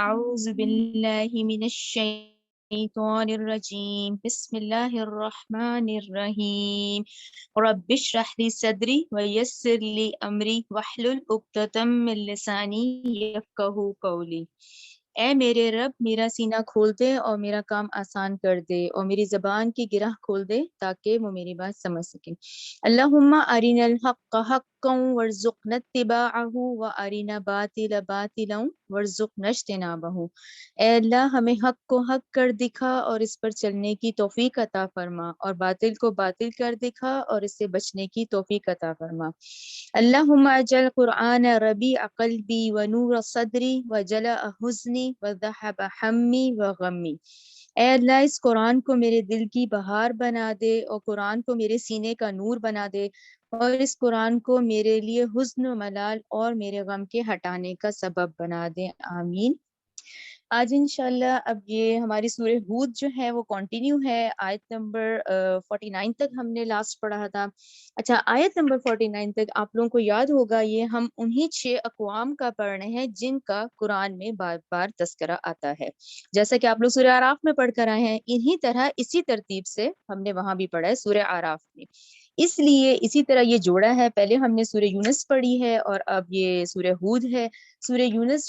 اعوذ باللہ من الشیطان الرجیم بسم اللہ الرحمن الرحیم رب اشرح لی صدری ویسر لی امری واحلل عقدۃ من لسانی یفقہوا قولی۔ اے میرے رب، میرا سینہ کھول دے اور میرا کام آسان کر دے اور میری زبان کی گرہ کھول دے تاکہ وہ میری بات سمجھ سکے۔ اللہم ارنا الحق حقا وارزقنا اتباعہ وارنا باطل باطلا وارزقنا اجتنابہ۔ اے اللہ، ہمیں حق کو حق کر دکھا اور اس پر چلنے کی توفیق عطا فرما، اور باطل کو باطل کر دکھا اور اس سے بچنے کی توفیق عطا فرما۔ اللہم اجعل قرآن ربیع قلبی ونور صدری وجلاء حزنی وذہب ہمی وغمی۔ اے اللہ، اس قرآن کو میرے دل کی بہار بنا دے اور قرآن کو میرے سینے کا نور بنا دے، اور اس قرآن کو میرے لیے حزن و ملال اور میرے غم کے ہٹانے کا سبب بنا دے، آمین۔ آج انشاءاللہ اب یہ ہماری سورہ ہود جو ہے وہ کنٹینیو ہے۔ آیت نمبر 49 تک ہم نے لاسٹ پڑھا تھا۔ اچھا، آیت نمبر 49 تک آپ لوگوں کو یاد ہوگا، یہ ہم انہی 6 اقوام کا پڑھ رہے ہیں جن کا قرآن میں بار بار تذکرہ آتا ہے۔ جیسا کہ آپ لوگ سورہ اعراف میں پڑھ کر آئے ہیں، انہی طرح اسی ترتیب سے ہم نے وہاں بھی پڑھا ہے سورہ اعراف میں۔ اس لیے اسی طرح یہ جوڑا ہے، پہلے ہم نے سورہ یونس پڑھی ہے اور اب یہ سورہ ہود ہے۔ سورہ یونس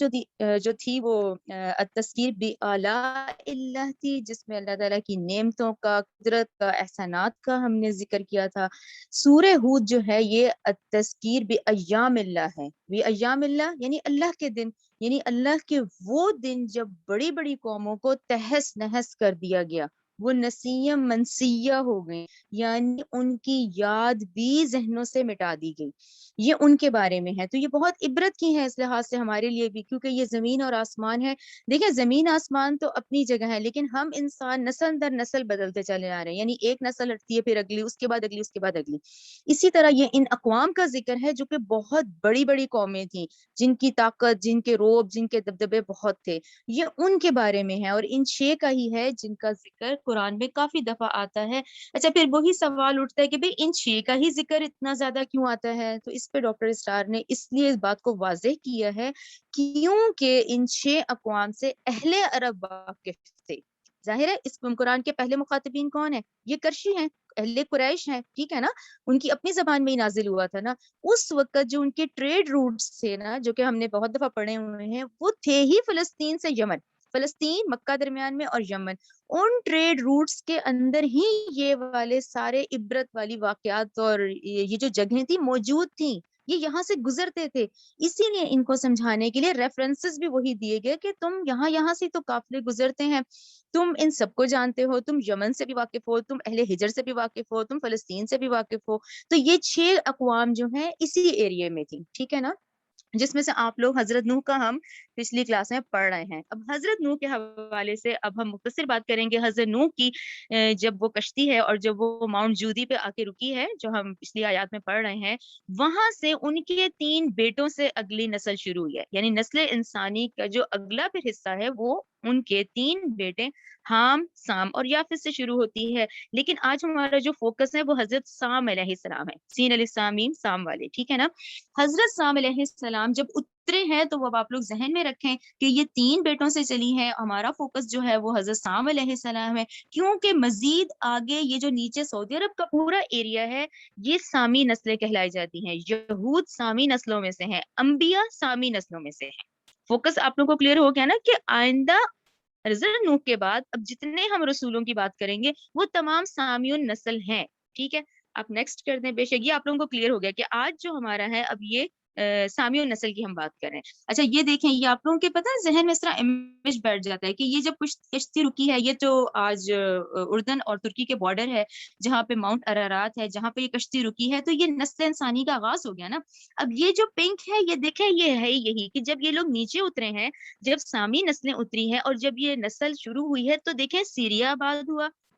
جو تھی وہ التذکیر بآلاء اللہ تھی، جس میں اللہ تعالیٰ کی نعمتوں کا، قدرت کا، احسانات کا ہم نے ذکر کیا تھا۔ سورہ ہود جو ہے یہ التذکیر بایام اللہ ہے۔ بایام اللہ یعنی اللہ کے دن، یعنی اللہ کے وہ دن جب بڑی بڑی قوموں کو تہس نہس کر دیا گیا، وہ نسیہ منسیہ ہو گئے، یعنی ان کی یاد بھی ذہنوں سے مٹا دی گئی۔ یہ ان کے بارے میں ہے، تو یہ بہت عبرت کی ہے اس لحاظ سے ہمارے لیے بھی، کیونکہ یہ زمین اور آسمان ہے۔ دیکھیں، زمین آسمان تو اپنی جگہ ہے، لیکن ہم انسان نسل در نسل بدلتے چلے آ رہے ہیں، یعنی ایک نسل ہٹتی ہے، پھر اگلی، اس کے بعد اگلی، اس کے بعد اگلی۔ اسی طرح یہ ان اقوام کا ذکر ہے جو کہ بہت بڑی بڑی قومیں تھیں، جن کی طاقت، جن کے روب، جن کے دبدبے بہت تھے۔ یہ ان کے بارے میں ہے، اور ان 6 کا ہی ہے جن کا ذکر قرآن میں کافی دفعہ آتا ہے۔ اچھا، پھر وہی سوال اٹھتا ہے کہ بھئی ان 6 کا ہی ذکر اتنا زیادہ کیوں آتا ہے؟ تو اس پہ ڈاکٹر اسرار نے اس لیے اس بات کو واضح کیا ہے کیونکہ ان 6 اقوام سے اہل عرب واقف تھے۔ ظاہر ہے اس قرآن کے پہلے مخاطبین کون ہیں؟ یہ کرشی ہیں، اہل قریش ہیں، ٹھیک ہے نا؟ ان کی اپنی زبان میں ہی نازل ہوا تھا نا۔ اس وقت جو ان کے ٹریڈ روٹس تھے نا، جو کہ ہم نے بہت دفعہ پڑھے ہوئے ہیں، وہ تھے ہی فلسطین سے یمن، فلسطین مکہ درمیان میں اور یمن۔ ان ٹریڈ روٹس کے اندر ہی یہ والے سارے عبرت والی واقعات اور یہ جو جگہیں تھی موجود تھیں، یہ یہاں سے گزرتے تھے۔ اسی لیے ان کو سمجھانے کے لیے ریفرنسز بھی وہی دیے گئے کہ تم یہاں سے تو قافلے گزرتے ہیں، تم ان سب کو جانتے ہو، تم یمن سے بھی واقف ہو، تم اہل ہجر سے بھی واقف ہو، تم فلسطین سے بھی واقف ہو۔ تو یہ 6 اقوام جو ہیں اسی ایریے میں تھی، ٹھیک ہے نا؟ جس میں سے آپ لوگ حضرت نوح کا ہم پچھلی کلاس میں پڑھ رہے ہیں۔ اب حضرت نوح کے حوالے سے اب ہم مختصر بات کریں گے۔ حضرت نوح کی جب وہ کشتی ہے اور جب وہ ماؤنٹ جودی پہ آ کے رکی ہے، جو ہم پچھلی آیات میں پڑھ رہے ہیں، وہاں سے ان کے 3 بیٹوں سے اگلی نسل شروع ہوئی ہے، یعنی نسل انسانی کا جو اگلا پھر حصہ ہے وہ ان کے 3 بیٹے حام، سام اور یافس سے شروع ہوتی ہے۔ لیکن آج ہمارا جو فوکس ہے وہ حضرت سام علیہ السلام ہے، سین علیہ السلام، سام والے، ٹھیک ہے نا؟ حضرت سام علیہ السلام جب اترے ہیں تو اب آپ لوگ ذہن میں رکھیں کہ یہ 3 بیٹوں سے چلی ہے۔ ہمارا فوکس جو ہے وہ حضرت سام علیہ السلام ہے، کیونکہ مزید آگے یہ جو نیچے سعودی عرب کا پورا ایریا ہے، یہ سامی نسلیں کہلائی جاتی ہیں۔ یہود سامی نسلوں میں سے ہیں، انبیاء سامی نسلوں میں سے ہیں۔ فوکس آپ لوگوں کو کلیئر ہو گیا نا کہ آئندہ حضرت نوح کے بعد اب جتنے ہم رسولوں کی بات کریں گے وہ تمام سامیون نسل ہیں، ٹھیک ہے؟ آپ نیکسٹ کر دیں، بے شک یہ آپ لوگوں کو کلیئر ہو گیا کہ آج جو ہمارا ہے اب یہ سامیون نسل کی ہم بات کر رہے ہیں۔ اچھا، یہ دیکھیں، یہ آپ لوگوں کے پتہ ہے ذہن میں اس طرح امیج بیٹھ جاتا ہے کہ یہ جب کچھ کشتی رکی ہے، یہ تو آج اردن اور ترکی کے بارڈر ہے جہاں پہ ماؤنٹ ارارات ہے، جہاں پہ یہ کشتی رکی ہے، تو یہ نسل انسانی کا آغاز ہو گیا نا۔ اب یہ جو پنک ہے، یہ دیکھیں، یہ ہے یہی کہ جب یہ لوگ نیچے اترے ہیں، جب سامی نسلیں اتری ہیں اور جب یہ نسل شروع ہوئی ہے، تو دیکھیں سیریا آباد ہوا،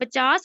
50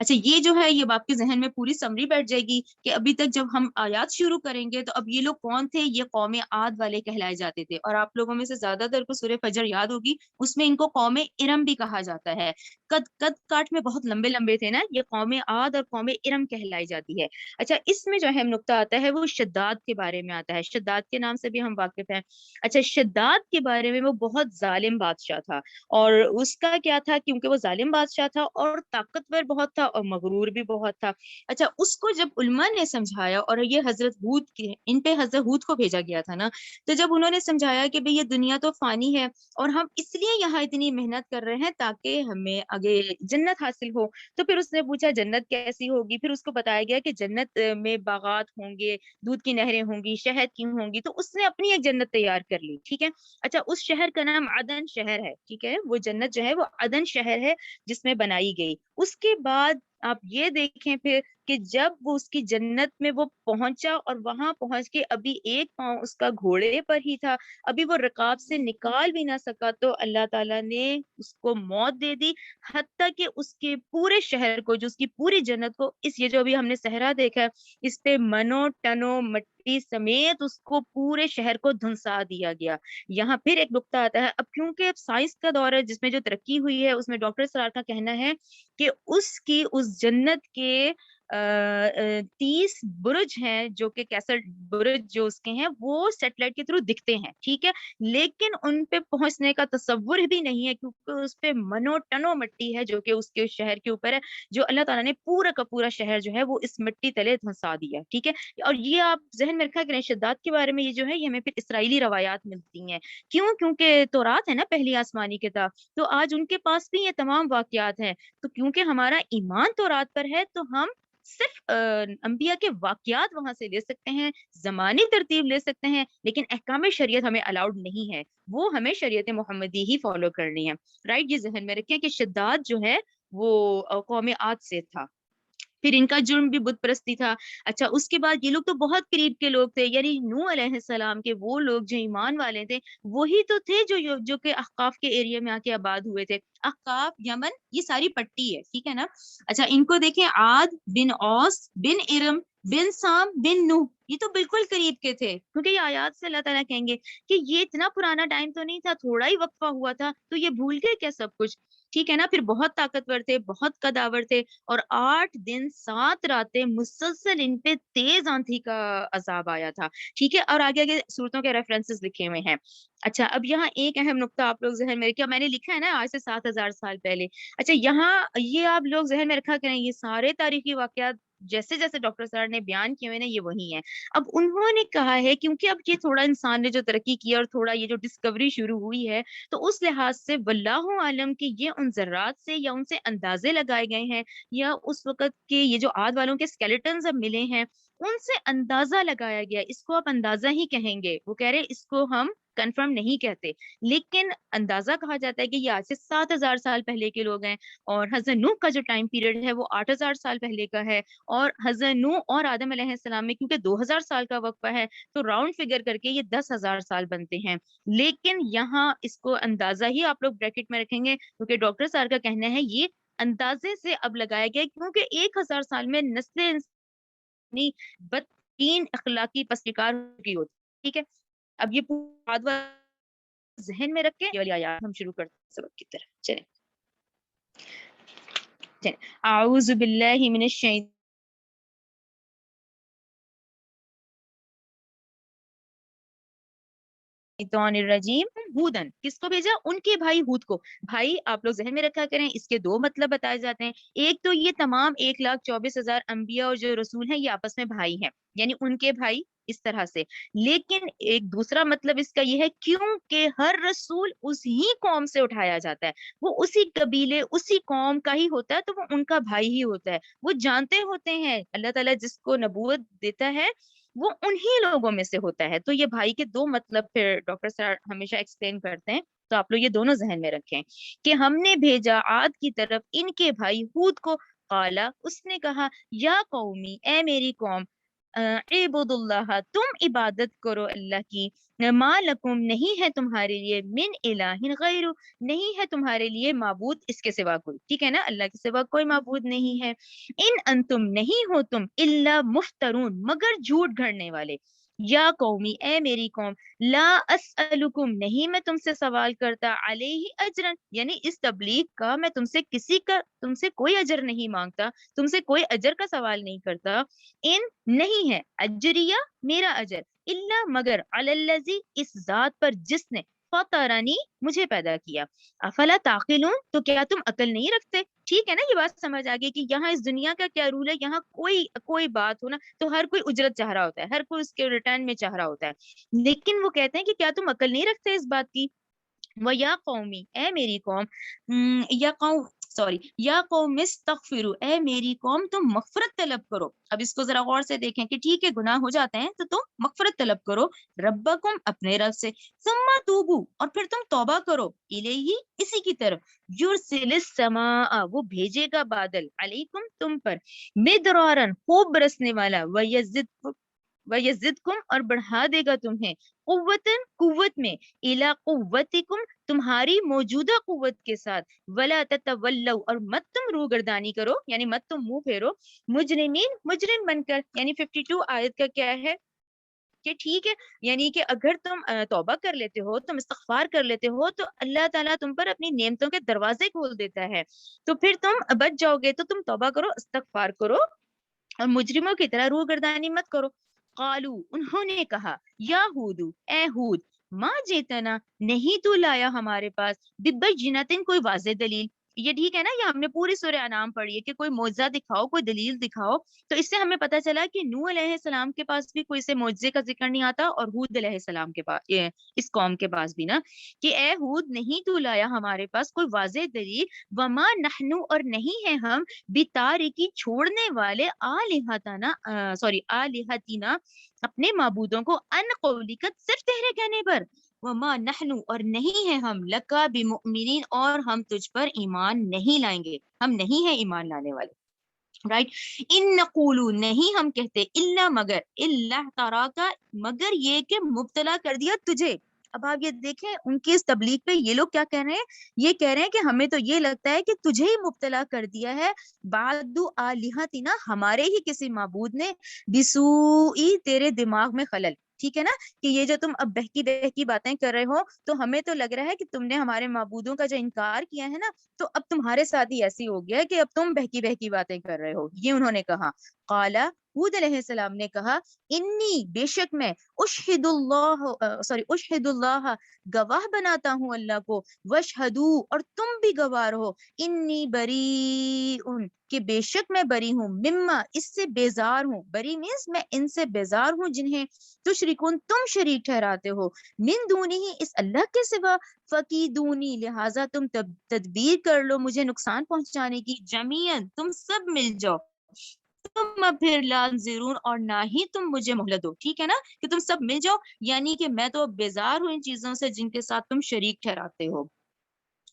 اچھا یہ جو ہے یہ آپ کے ذہن میں پوری سمری بیٹھ جائے گی کہ ابھی تک جب ہم آیات شروع کریں گے تو اب یہ لوگ کون تھے، یہ قوم عاد والے کہلائے جاتے تھے، اور آپ لوگوں میں سے زیادہ تر کو سورہ فجر یاد ہوگی، اس میں ان کو قوم ارم بھی کہا جاتا ہے۔ قد قد کاٹ میں بہت لمبے لمبے تھے نا، یہ قوم عاد اور قوم ارم کہلائی جاتی ہے۔ اچھا اس میں جو اہم نقطہ آتا ہے وہ شداد کے بارے میں آتا ہے، شداد کے نام سے بھی ہم واقف ہیں۔ اچھا شداد کے بارے میں، وہ بہت ظالم بادشاہ تھا، اور اس کا کیا تھا، کیونکہ وہ ظالم بادشاہ تھا اور طاقتور بہت تھا اور مغرور بھی بہت تھا۔ اچھا اس کو جب علماء نے سمجھایا، اور یہ حضرت ہود کے ان پہ حضرت ہود کو بھیجا گیا تھا نا، تو جب انہوں نے سمجھایا کہ بھئی یہ دنیا تو فانی ہے اور ہم اس لیے یہاں اتنی محنت کر رہے ہیں تاکہ ہمیں آگے جنت حاصل ہو، تو پھر اس نے پوچھا جنت کیسی ہوگی، پھر اس کو بتایا گیا کہ جنت میں باغات ہوں گے، دودھ کی نہریں ہوں گی، شہد کی ہوں گی، تو اس نے اپنی ایک جنت تیار کر لی، ٹھیک ہے۔ اچھا اس شہر کا نام عدن شہر ہے، ٹھیک ہے، وہ جنت جو ہے وہ عدن شہر ہے جس میں بنائی گئی۔ اس کے بعد آپ یہ دیکھیں پھر کہ جب وہ اس کی جنت میں وہ پہنچا، اور وہاں پہنچ کے ابھی ایک پاؤں اس کا گھوڑے پر ہی تھا، ابھی وہ رکاب سے نکال بھی نہ سکا، تو اللہ تعالیٰ نے اس کو موت دے دی، حتیٰ کہ اس کے پورے شہر کو، جو اس کی پوری جنت کو، اس یہ جو ابھی ہم نے صحرا دیکھا ہے، اس پہ منو ٹنو مٹی سمیت اس کو پورے شہر کو دھنسا دیا گیا۔ یہاں پھر ایک نقطہ آتا ہے، اب کیونکہ اب سائنس کا دور ہے جس میں جو ترقی ہوئی ہے، اس میں ڈاکٹر سرار کا کہنا ہے کہ اس جنت کے 30 برج ہیں، جو کہ کیسل برج جو اس کے ہیں وہ سیٹلائٹ کے تھرو دکھتے ہیں، ٹھیک ہے، لیکن ان پہ پہنچنے کا تصور بھی نہیں ہے، کیونکہ اس پہ منو ٹنو مٹی ہے جو کہ اس کے شہر کے اوپر ہے، جو اللہ تعالیٰ نے پورا کا پورا شہر جو ہے وہ اس مٹی تلے دھنسا دیا، ٹھیک ہے۔ اور یہ آپ ذہن میں رکھا کریں، شداد کے بارے میں یہ جو ہے یہ ہمیں پھر اسرائیلی روایات ملتی ہیں، کیونکہ تورات ہے نا پہلی آسمانی کتاب، تو آج ان کے پاس بھی یہ تمام واقعات ہیں، تو کیونکہ ہمارا ایمان تورات پر ہے تو ہم صرف انبیاء کے واقعات وہاں سے لے سکتے ہیں، زمانی ترتیب لے سکتے ہیں، لیکن احکام شریعت ہمیں الاؤڈ نہیں ہے، وہ ہمیں شریعت محمدی ہی فالو کرنی ہے، رائٹ۔ یہ ذہن میں رکھیں کہ شداد جو ہے وہ قوم عاد سے تھا، پھر ان کا جرم بھی بت پرستی تھا۔ اچھا اس کے بعد یہ لوگ تو بہت قریب کے لوگ تھے، یعنی نوح علیہ السلام کے وہ لوگ جو ایمان والے تھے وہی تو تھے جو کہ احقاف کے ایریا میں آ کے آباد ہوئے تھے، احقاف یمن یہ ساری پٹی ہے، ٹھیک ہے نا۔ اچھا ان کو دیکھیں، عاد بن اوس بن ارم بن سام بن نوح، یہ تو بالکل قریب کے تھے، کیونکہ یہ آیات سے اللہ تعالیٰ کہیں گے کہ یہ اتنا پرانا ٹائم تو نہیں تھا، تھوڑا ہی وقفہ ہوا تھا، تو یہ بھول گئے کیا سب کچھ، ٹھیک ہے نا۔ پھر بہت طاقتور تھے، بہت قداور تھے، اور 8 دن 7 راتیں مسلسل ان پہ تیز آندھی کا عذاب آیا تھا، ٹھیک ہے، اور آگے آگے صورتوں کے ریفرنسز لکھے ہوئے ہیں۔ اچھا اب یہاں ایک اہم نقطہ آپ لوگ ذہن میں رکھیں، میں نے لکھا ہے نا آج سے 7000 سال پہلے، اچھا یہاں یہ آپ لوگ ذہن میں رکھا کریں، یہ سارے تاریخی واقعات جیسے جیسے ڈاکٹر صاحب نے بیان کیے ہوئے نا یہ وہی ہیں۔ اب انہوں نے کہا ہے کیونکہ اب یہ تھوڑا انسان نے جو ترقی کی اور تھوڑا یہ جو ڈسکوری شروع ہوئی ہے، تو اس لحاظ سے واللہ عالم کہ یہ ان ذرات سے یا ان سے اندازے لگائے گئے ہیں، یا اس وقت کے یہ جو عاد والوں کے اسکیلیٹنز اب ملے ہیں ان سے اندازہ لگایا گیا، اس کو آپ اندازہ ہی کہیں گے، وہ کہہ رہے اس کو ہم کنفرم نہیں کہتے، لیکن اندازہ کہا جاتا ہے کہ یہ آج سے 7000 سال پہلے کے لوگ ہیں، اور حضرت نوح کا جو ٹائم پیریڈ ہے وہ 8000 سال پہلے کا ہے، اور حضرت نوح اور آدم علیہ السلام میں کیونکہ 2000 سال کا وقفہ ہے تو راؤنڈ فگر کر کے یہ 10,000 سال بنتے ہیں، لیکن یہاں اس کو اندازہ ہی آپ لوگ بریکٹ میں رکھیں گے، کیونکہ ڈاکٹر سار کا کہنا ہے یہ اندازے سے اب لگایا گیا کیونکہ 1000 سال میں نسل انسانی بدترین اخلاقی پسکار کی ہوتی، ٹھیک ہے۔ اب یہ پورا ذہن میں رکھ کے یہ والی آیات ہم شروع کرتے ہیں سبق کی طرف، چلیں چلیں۔ اعوذ باللہ من الشیطان الرجیم، ہودن کس کو بھیجا، ان کے بھائی ہود کو۔ بھائی آپ لوگ ذہن میں رکھا کریں، اس کے 2 مطلب بتائے جاتے ہیں، ایک تو یہ تمام 1,24,000 انبیاء اور جو رسول ہیں یہ آپس میں بھائی ہیں، یعنی ان کے بھائی اس طرح سے، لیکن ایک دوسرا مطلب اس کا یہ ہے کیونکہ ہر رسول اسی قوم سے اٹھایا جاتا ہے، وہ اسی قبیلے اسی قوم کا ہی ہوتا ہے، تو وہ ان کا بھائی ہی ہوتا ہے، وہ جانتے ہوتے ہیں اللہ تعالیٰ جس کو نبوت دیتا ہے وہ انہی لوگوں میں سے ہوتا ہے، تو یہ بھائی کے 2 مطلب پھر ڈاکٹر صاحب ہمیشہ ایکسپلین کرتے ہیں، تو آپ لوگ یہ دونوں ذہن میں رکھیں کہ ہم نے بھیجا عاد کی طرف ان کے بھائی ہود کو، قالا اس نے کہا، یا قومی اے میری قوم، عبد اللہ تم عبادت کرو اللہ کی، ما لکم نہیں ہے تمہارے لیے، من الہ غیر نہیں ہے تمہارے لیے معبود اس کے سوا کوئی، ٹھیک ہے نا، اللہ کے سوا کوئی معبود نہیں ہے، ان انتم نہیں ہو تم الا مفترون مگر جھوٹ گھڑنے والے، یا قومی اے میری قوم، لا اسألکم نہیں میں تم سے سوال کرتا، علیہ اجرن یعنی اس تبلیغ کا میں تم سے کوئی اجر نہیں مانگتا، تم سے کوئی اجر کا سوال نہیں کرتا، ان نہیں ہے اجریہ میرا اجر، الا مگر علی الذی اس ذات پر جس نے فطرنی مجھے پیدا کیا، افلا تعقلون تو کیا تم عقل نہیں رکھتے، ٹھیک ہے نا، یہ بات سمجھ آ گئی کہ یہاں اس دنیا کا کیا رول ہے، یہاں کوئی بات ہو نا تو ہر کوئی اجرت چاہ رہا ہوتا ہے، ہر کوئی اس کے ریٹرن میں چاہ رہا ہوتا ہے، لیکن وہ کہتے ہیں کہ کیا تم عقل نہیں رکھتے اس بات کی، وہ یا قومی اے میری قوم، یا قوم استغفروا اے میری قوم تم مغفرت طلب کرو، اب اس کو ذرا غور سے دیکھیں کہ ٹھیک ہے گناہ ہو جاتے ہیں تو تم مغفرت طلب کرو، ربکم اپنے رب سے، ثم توبو اور پھر تم توبہ کرو، الیہ اسی کی طرف، یرسل السماء وہ بھیجے گا بادل، علیکم تم پر، مدرارن خوب برسنے والا، وَيَزِدْكُمْ اور بڑھا دے گا تمہیں، قوتن قوت میں، اِلَىٰ قُوَّتِكُمْ تمہاری موجودہ قوت کے ساتھ، وَلَا تَتَوَلَّوْا اور مت تم روگردانی کرو یعنی مت تم منہ پھیرو، مجرمین مجرم بن کر، یعنی 52 آیت کا کیا ہے کہ ٹھیک ہے، یعنی کہ اگر تم توبہ کر لیتے ہو، تم استغفار کر لیتے ہو تو اللہ تعالیٰ تم پر اپنی نعمتوں کے دروازے کھول دیتا ہے، تو پھر تم بچ جاؤ گے، تو تم توبہ کرو استغفار کرو اور مجرموں کی طرح روگردانی مت کرو، قالو انہوں نے کہا، یا ہود اے ہود، ماں جیتنا نہیں تو لایا ہمارے پاس، ببینۃ کوئی واضح دلیل، یہ ٹھیک ہے نا، یہ ہم نے پوری سورہ انعام پڑھی ہے کہ کوئی معجزہ دکھاؤ، کوئی دلیل دکھاؤ، تو اس سے ہمیں پتہ چلا کہ نوح علیہ السلام کے پاس بھی کوئی سے معجزے کا ذکر نہیں آتا، اور ہود علیہ السلام کے پاس اس قوم کے پاس بھی نا، کہ اے ہود نہیں تو لایا ہمارے پاس کوئی واضح دلیل، وما نحنو اور نہیں ہے ہم بتارکی چھوڑنے والے آلہتنا اپنے معبودوں کو، ان قولکت صرف تیرے کہنے پر، وما نحنو اور نہیں ہے ہم لکا بمؤمنین اور ہم تجھ پر ایمان نہیں لائیں گے، ہم نہیں ہیں ایمان لانے والے، رائٹ، ان نقولو نہیں ہم کہتے، الا مگر، اللہ تراکا مگر یہ کہ مبتلا کر دیا تجھے، اب آپ یہ دیکھیں ان کی اس تبلیغ پہ یہ لوگ کیا کہہ رہے ہیں، یہ کہہ رہے ہیں کہ ہمیں تو یہ لگتا ہے کہ تجھے ہی مبتلا کر دیا ہے، بعد آلہتنا ہمارے ہی کسی معبود نے، بسوئی تیرے دماغ میں خلل، ٹھیک ہے نا، کہ یہ جو تم اب بہکی بہکی باتیں کر رہے ہو تو ہمیں تو لگ رہا ہے کہ تم نے ہمارے معبودوں کا جو انکار کیا ہے نا، تو اب تمہارے ساتھ ہی ایسی ہو گیا کہ اب تم بہکی بہکی باتیں کر رہے ہو، یہ انہوں نے کہا، قالا ہود علیہ السلام نے کہا، انی بے شک میں، اشہد اللہ گواہ بناتا ہوں اللہ کو، وشہدو اور تم بھی گواہ رہو، انی بریئن کہ بے شک میں بری ہوں، مما اس سے بیزار ہوں، بری مینس میں ان سے بیزار ہوں جنہیں تشرکون تم شریک ٹھہراتے ہو، من دونی اس اللہ کے سوا، فقیدونی لہٰذا تم تدبیر کر لو مجھے نقصان پہنچانے کی، جمیعاً تم سب مل جاؤ، تم پھر لانظرون اور نہ ہی تم مجھے مہلت دو، ٹھیک ہے نا، کہ تم سب مل جاؤ، یعنی کہ میں تو بیزار ہوں ان چیزوں سے جن کے ساتھ تم شریک ٹھہراتے ہو،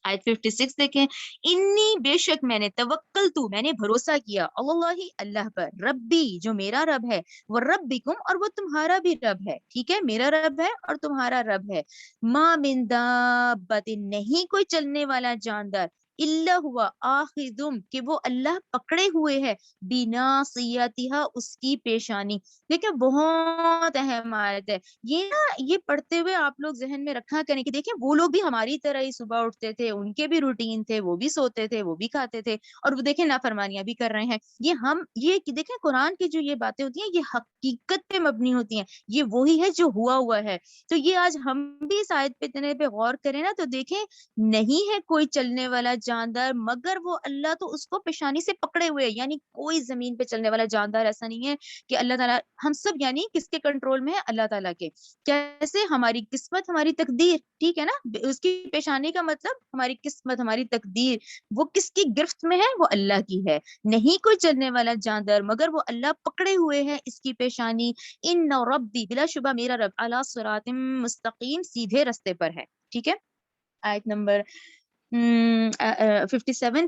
آیت 56 دیکھیں، انی بے شک میں نے میں نے بھروسہ کیا، اللہ اللہ پر، ربی جو میرا رب ہے، وہ ربکم اور وہ تمہارا بھی رب ہے، ٹھیک ہے، میرا رب ہے اور تمہارا رب ہے، ما من دابت نہیں کوئی چلنے والا جاندار، الا ہوا آخذم کہ وہ اللہ پکڑے ہوئے ہے، بناصیتہا اس کی پیشانی، دیکھیں بہت اہم آیت ہے یہ نا، یہ پڑھتے ہوئے آپ لوگ ذہن میں رکھا کریں کہ دیکھیں وہ لوگ بھی ہماری طرح ہی صبح اٹھتے تھے، ان کے بھی روٹین تھے، وہ بھی سوتے تھے، وہ بھی کھاتے تھے، اور وہ دیکھیں نافرمانیاں بھی کر رہے ہیں، یہ کہ دیکھیں قرآن کی جو یہ باتیں ہوتی ہیں یہ حقیقت پہ مبنی ہوتی ہیں، یہ وہی ہے جو ہوا ہے، تو یہ آج ہم بھی اس آیت پہ اتنے پہ غور کریں نا تو دیکھیں نہیں ہے کوئی چلنے والا جاندار مگر وہ اللہ تو اس کو پیشانی سے پکڑے ہوئے، یعنی کوئی زمین پہ چلنے والا جاندار ایسا نہیں ہے کہ اللہ تعالیٰ، ہم سب یعنی کس کے کنٹرول میں ہے، اللہ تعالیٰ کے، کیسے ہماری قسمت ہماری تقدیر، ٹھیک ہے نا، اس کی پیشانی کا مطلب ہماری قسمت ہماری تقدیر وہ کس کی گرفت میں ہے، وہ اللہ کی ہے، نہیں کوئی چلنے والا جاندار مگر وہ اللہ پکڑے ہوئے ہیں اس کی پیشانی، ان ربی بلا شبہ میرا رب علی صراط مستقیم سیدھے رستے پر ہے، ٹھیک ہے، آیت نمبر 57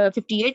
58,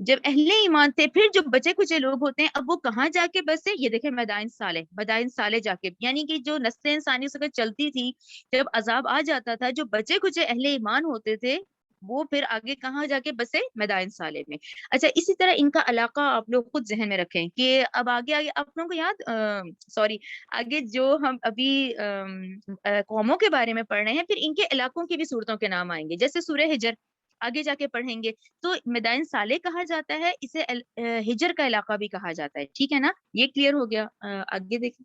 جب اہل ایمان تھے، پھر جو بچے کچے لوگ ہوتے ہیں اب وہ کہاں جا کے بسے، یہ دیکھیں مدائن صالح جا کے، یعنی کہ جو نسل انسانی اس وقت چلتی تھی، جب عذاب آ جاتا تھا، جو بچے کچے اہل ایمان ہوتے تھے وہ پھر آگے کہاں جا کے بسے، مدائن صالح میں۔ اچھا اسی طرح ان کا علاقہ آپ لوگ خود ذہن میں رکھیں کہ اب آگے آگے آپ لوگوں کو یاد سوری آگے جو ہم ابھی قوموں کے بارے میں پڑھ رہے ہیں، پھر ان کے علاقوں کی بھی صورتوں کے نام آئیں گے، جیسے سورہ ہجر آگے جا کے پڑھیں گے تو مدائن صالح کہا جاتا ہے، اسے ہجر کا علاقہ بھی کہا جاتا ہے، ٹھیک ہے نا، یہ کلیئر ہو گیا۔ آگے دیکھیں،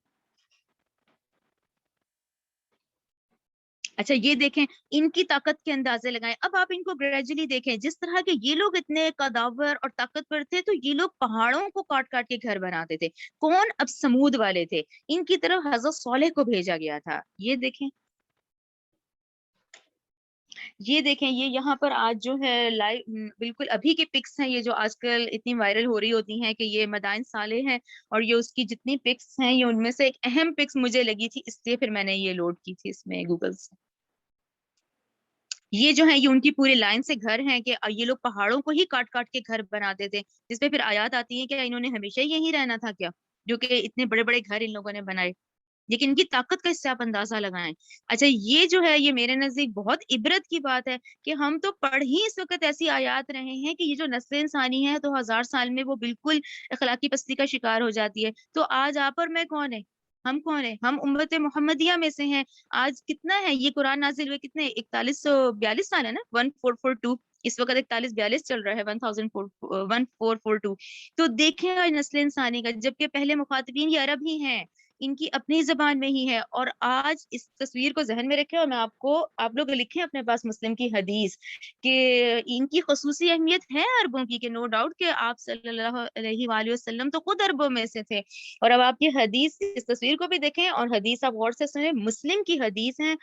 اچھا یہ دیکھیں ان کی طاقت کے اندازے لگائیں، اب آپ ان کو گریجولی دیکھیں، جس طرح کے یہ لوگ اتنے قداور اور طاقتور تھے تو یہ لوگ پہاڑوں کو کاٹ کاٹ کے گھر بناتے تھے، کون؟ اب سمود والے تھے، ان کی طرف حضرت صالح کو بھیجا گیا تھا۔ یہ دیکھیں یہ یہاں پر آج جو ہے لائیو بالکل ابھی کے پکس ہیں، یہ جو آج کل اتنی وائرل ہو رہی ہوتی ہیں کہ یہ مدائن صالح ہیں، اور یہ اس کی جتنی پکس ہیں، یہ ان میں سے ایک اہم پکس مجھے لگی تھی، اس لیے پھر میں نے یہ لوڈ کی تھی اس میں گوگل سے۔ یہ جو ہے یہ ان کی پورے لائن سے گھر ہیں کہ یہ لوگ پہاڑوں کو ہی کاٹ کاٹ کے گھر بناتے تھے، جس پہ پھر آیات آتی ہیں کہ انہوں نے ہمیشہ یہی رہنا تھا کیا، جو کہ اتنے بڑے بڑے گھر ان لوگوں نے بنائے، لیکن ان کی طاقت کا اس سے آپ اندازہ لگائیں۔ اچھا یہ جو ہے یہ میرے نزدیک بہت عبرت کی بات ہے کہ ہم تو پڑھ ہی اس وقت ایسی آیات رہے ہیں کہ یہ جو نسل انسانی ہے تو 1000 سال میں وہ بالکل اخلاقی پستی کا شکار ہو جاتی ہے، تو آج آپ اور میں کون ہے؟ ہم کون ہیں؟ ہم امت محمدیہ میں سے ہیں۔ آج کتنا ہے یہ قرآن نازل ہوئے، کتنے 4142 سال ہے نا، 1442، اس وقت 4142 چل رہا ہے، 1442۔ تو دیکھیں آج نسل انسانی کا، جبکہ پہلے مخاطبین یہ عرب ہی ہیں، ان کی اپنی زبان میں ہی ہے، اور آج اس تصویر کو ذہن میں رکھیں، اور میں آپ لوگ لکھیں اپنے پاس مسلم کی حدیث کہ ان کی خصوصی اہمیت ہے عربوں کی، کہ نو ڈاؤٹ کہ آپ صلی اللہ علیہ وآلہ وسلم تو خود عربوں میں سے تھے، اور اب آپ یہ حدیث اس تصویر کو بھی دیکھیں، اور حدیث آپ غور سے سنیں، مسلم کی حدیث ہے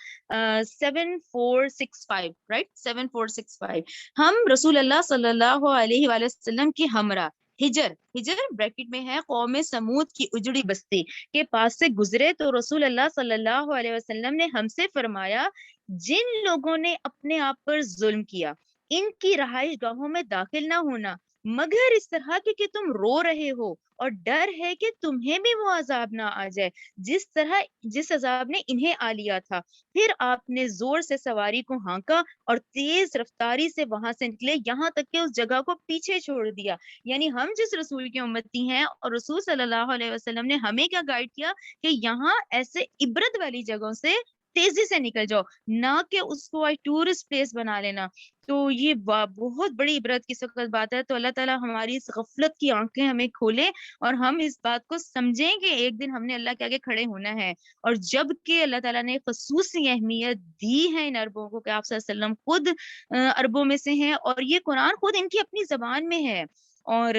7465، رائٹ 7465، ہم رسول اللہ صلی اللہ علیہ وآلہ وسلم کی ہمراہ ہجر بریکٹ میں ہے قوم سمود کی اجڑی بستی کے پاس سے گزرے تو رسول اللہ صلی اللہ علیہ وسلم نے ہم سے فرمایا، جن لوگوں نے اپنے آپ پر ظلم کیا ان کی رہائش گاہوں میں داخل نہ ہونا مگر اس طرح کے کہ تم رو رہے ہو اور ڈر ہے کہ تمہیں بھی وہ عذاب نہ آ جائے جس عذاب نے انہیں آ لیا تھا۔ پھر آپ نے زور سے سواری کو ہانکا اور تیز رفتاری سے وہاں سے نکلے یہاں تک کہ اس جگہ کو پیچھے چھوڑ دیا، یعنی ہم جس رسول کی امتی ہیں اور رسول صلی اللہ علیہ وسلم نے ہمیں کیا گائیڈ کیا کہ یہاں ایسے عبرت والی جگہوں سے تیزی سے نکل جاؤ، نہ کہ اس کو ٹورسٹ پلیس بنا لینا۔ تو یہ بہت بڑی عبرت کی سخت بات ہے، تو اللہ تعالیٰ ہماری اس غفلت کی آنکھیں ہمیں کھولے اور ہم اس بات کو سمجھیں کہ ایک دن ہم نے اللہ کے آگے کھڑے ہونا ہے، اور جب کہ اللہ تعالیٰ نے خصوصی اہمیت دی ہے ان عربوں کو کہ آپ صلی اللہ علیہ وسلم خود عربوں میں سے ہیں، اور یہ قرآن خود ان کی اپنی زبان میں ہے، اور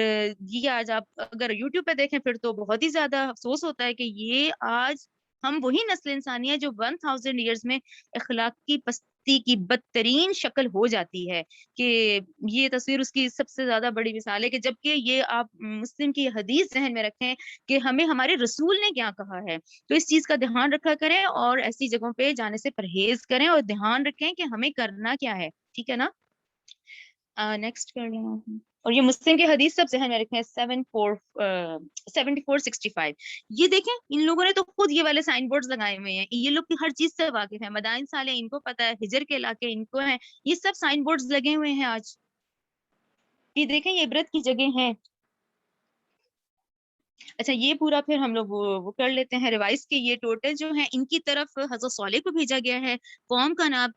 یہ آج آپ اگر یوٹیوب پہ دیکھیں پھر تو بہت ہی زیادہ افسوس ہوتا ہے کہ یہ آج ہم وہی نسل انسانی ہے جو 1000 ایئرز میں اخلاقی پستی کی بدترین شکل ہو جاتی ہے، کہ یہ تصویر اس کی سب سے زیادہ بڑی مثال ہے، کہ جبکہ یہ آپ مسلم کی حدیث ذہن میں رکھیں کہ ہمیں ہمارے رسول نے کیا کہا ہے، تو اس چیز کا دھیان رکھا کریں اور ایسی جگہوں پہ جانے سے پرہیز کریں اور دھیان رکھیں کہ ہمیں کرنا کیا ہے، ٹھیک ہے نا۔ نیکسٹ کر لیں اور یہ مسلم کی حدیث سب ذہن میں رکھیں 7465۔ یہ دیکھیں ان لوگوں نے تو خود یہ والے سائن بورڈز لگائے ہوئے ہیں، یہ لوگ ہر چیز سے واقف ہیں، مدائن صالح ان کو پتا ہے، ہجر کے علاقے ان کو ہیں، یہ سب سائن بورڈز لگے ہوئے ہیں آج، یہ دیکھیں یہ عبرت کی جگہ ہیں۔ اچھا یہ پورا پھر ہم لوگ وہ کر لیتے ہیں ریوائز کے، یہ ٹوٹل جو ہیں ان کی طرف حضرت صالح کو بھیجا گیا ہے، قوم کا نام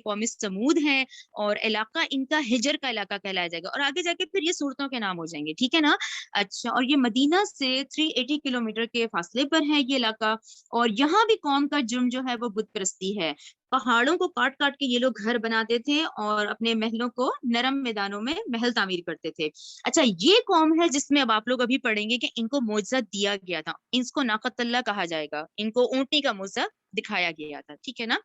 قوم سمود ہے، اور علاقہ ان کا ہجر کا علاقہ کہلایا جائے گا، اور آگے جا کے پھر یہ صورتوں کے نام ہو جائیں گے، ٹھیک ہے نا۔ اچھا اور یہ مدینہ سے 380 کلومیٹر کے فاصلے پر ہے یہ علاقہ، اور یہاں بھی قوم کا جرم جو ہے وہ بت پرستی ہے، پہاڑوں کو کاٹ کاٹ کے یہ لوگ گھر بناتے تھے اور اپنے محلوں کو نرم میدانوں میں محل تعمیر کرتے تھے۔ اچھا یہ قوم ہے جس میں اب آپ لوگ ابھی پڑھیں گے کہ ان کو معجزہ دیا گیا تھا، ان کو ناقۃ اللہ کہا جائے گا، ان کو اونٹنی کا معجزہ دکھایا گیا تھا، ٹھیک ہے نا۔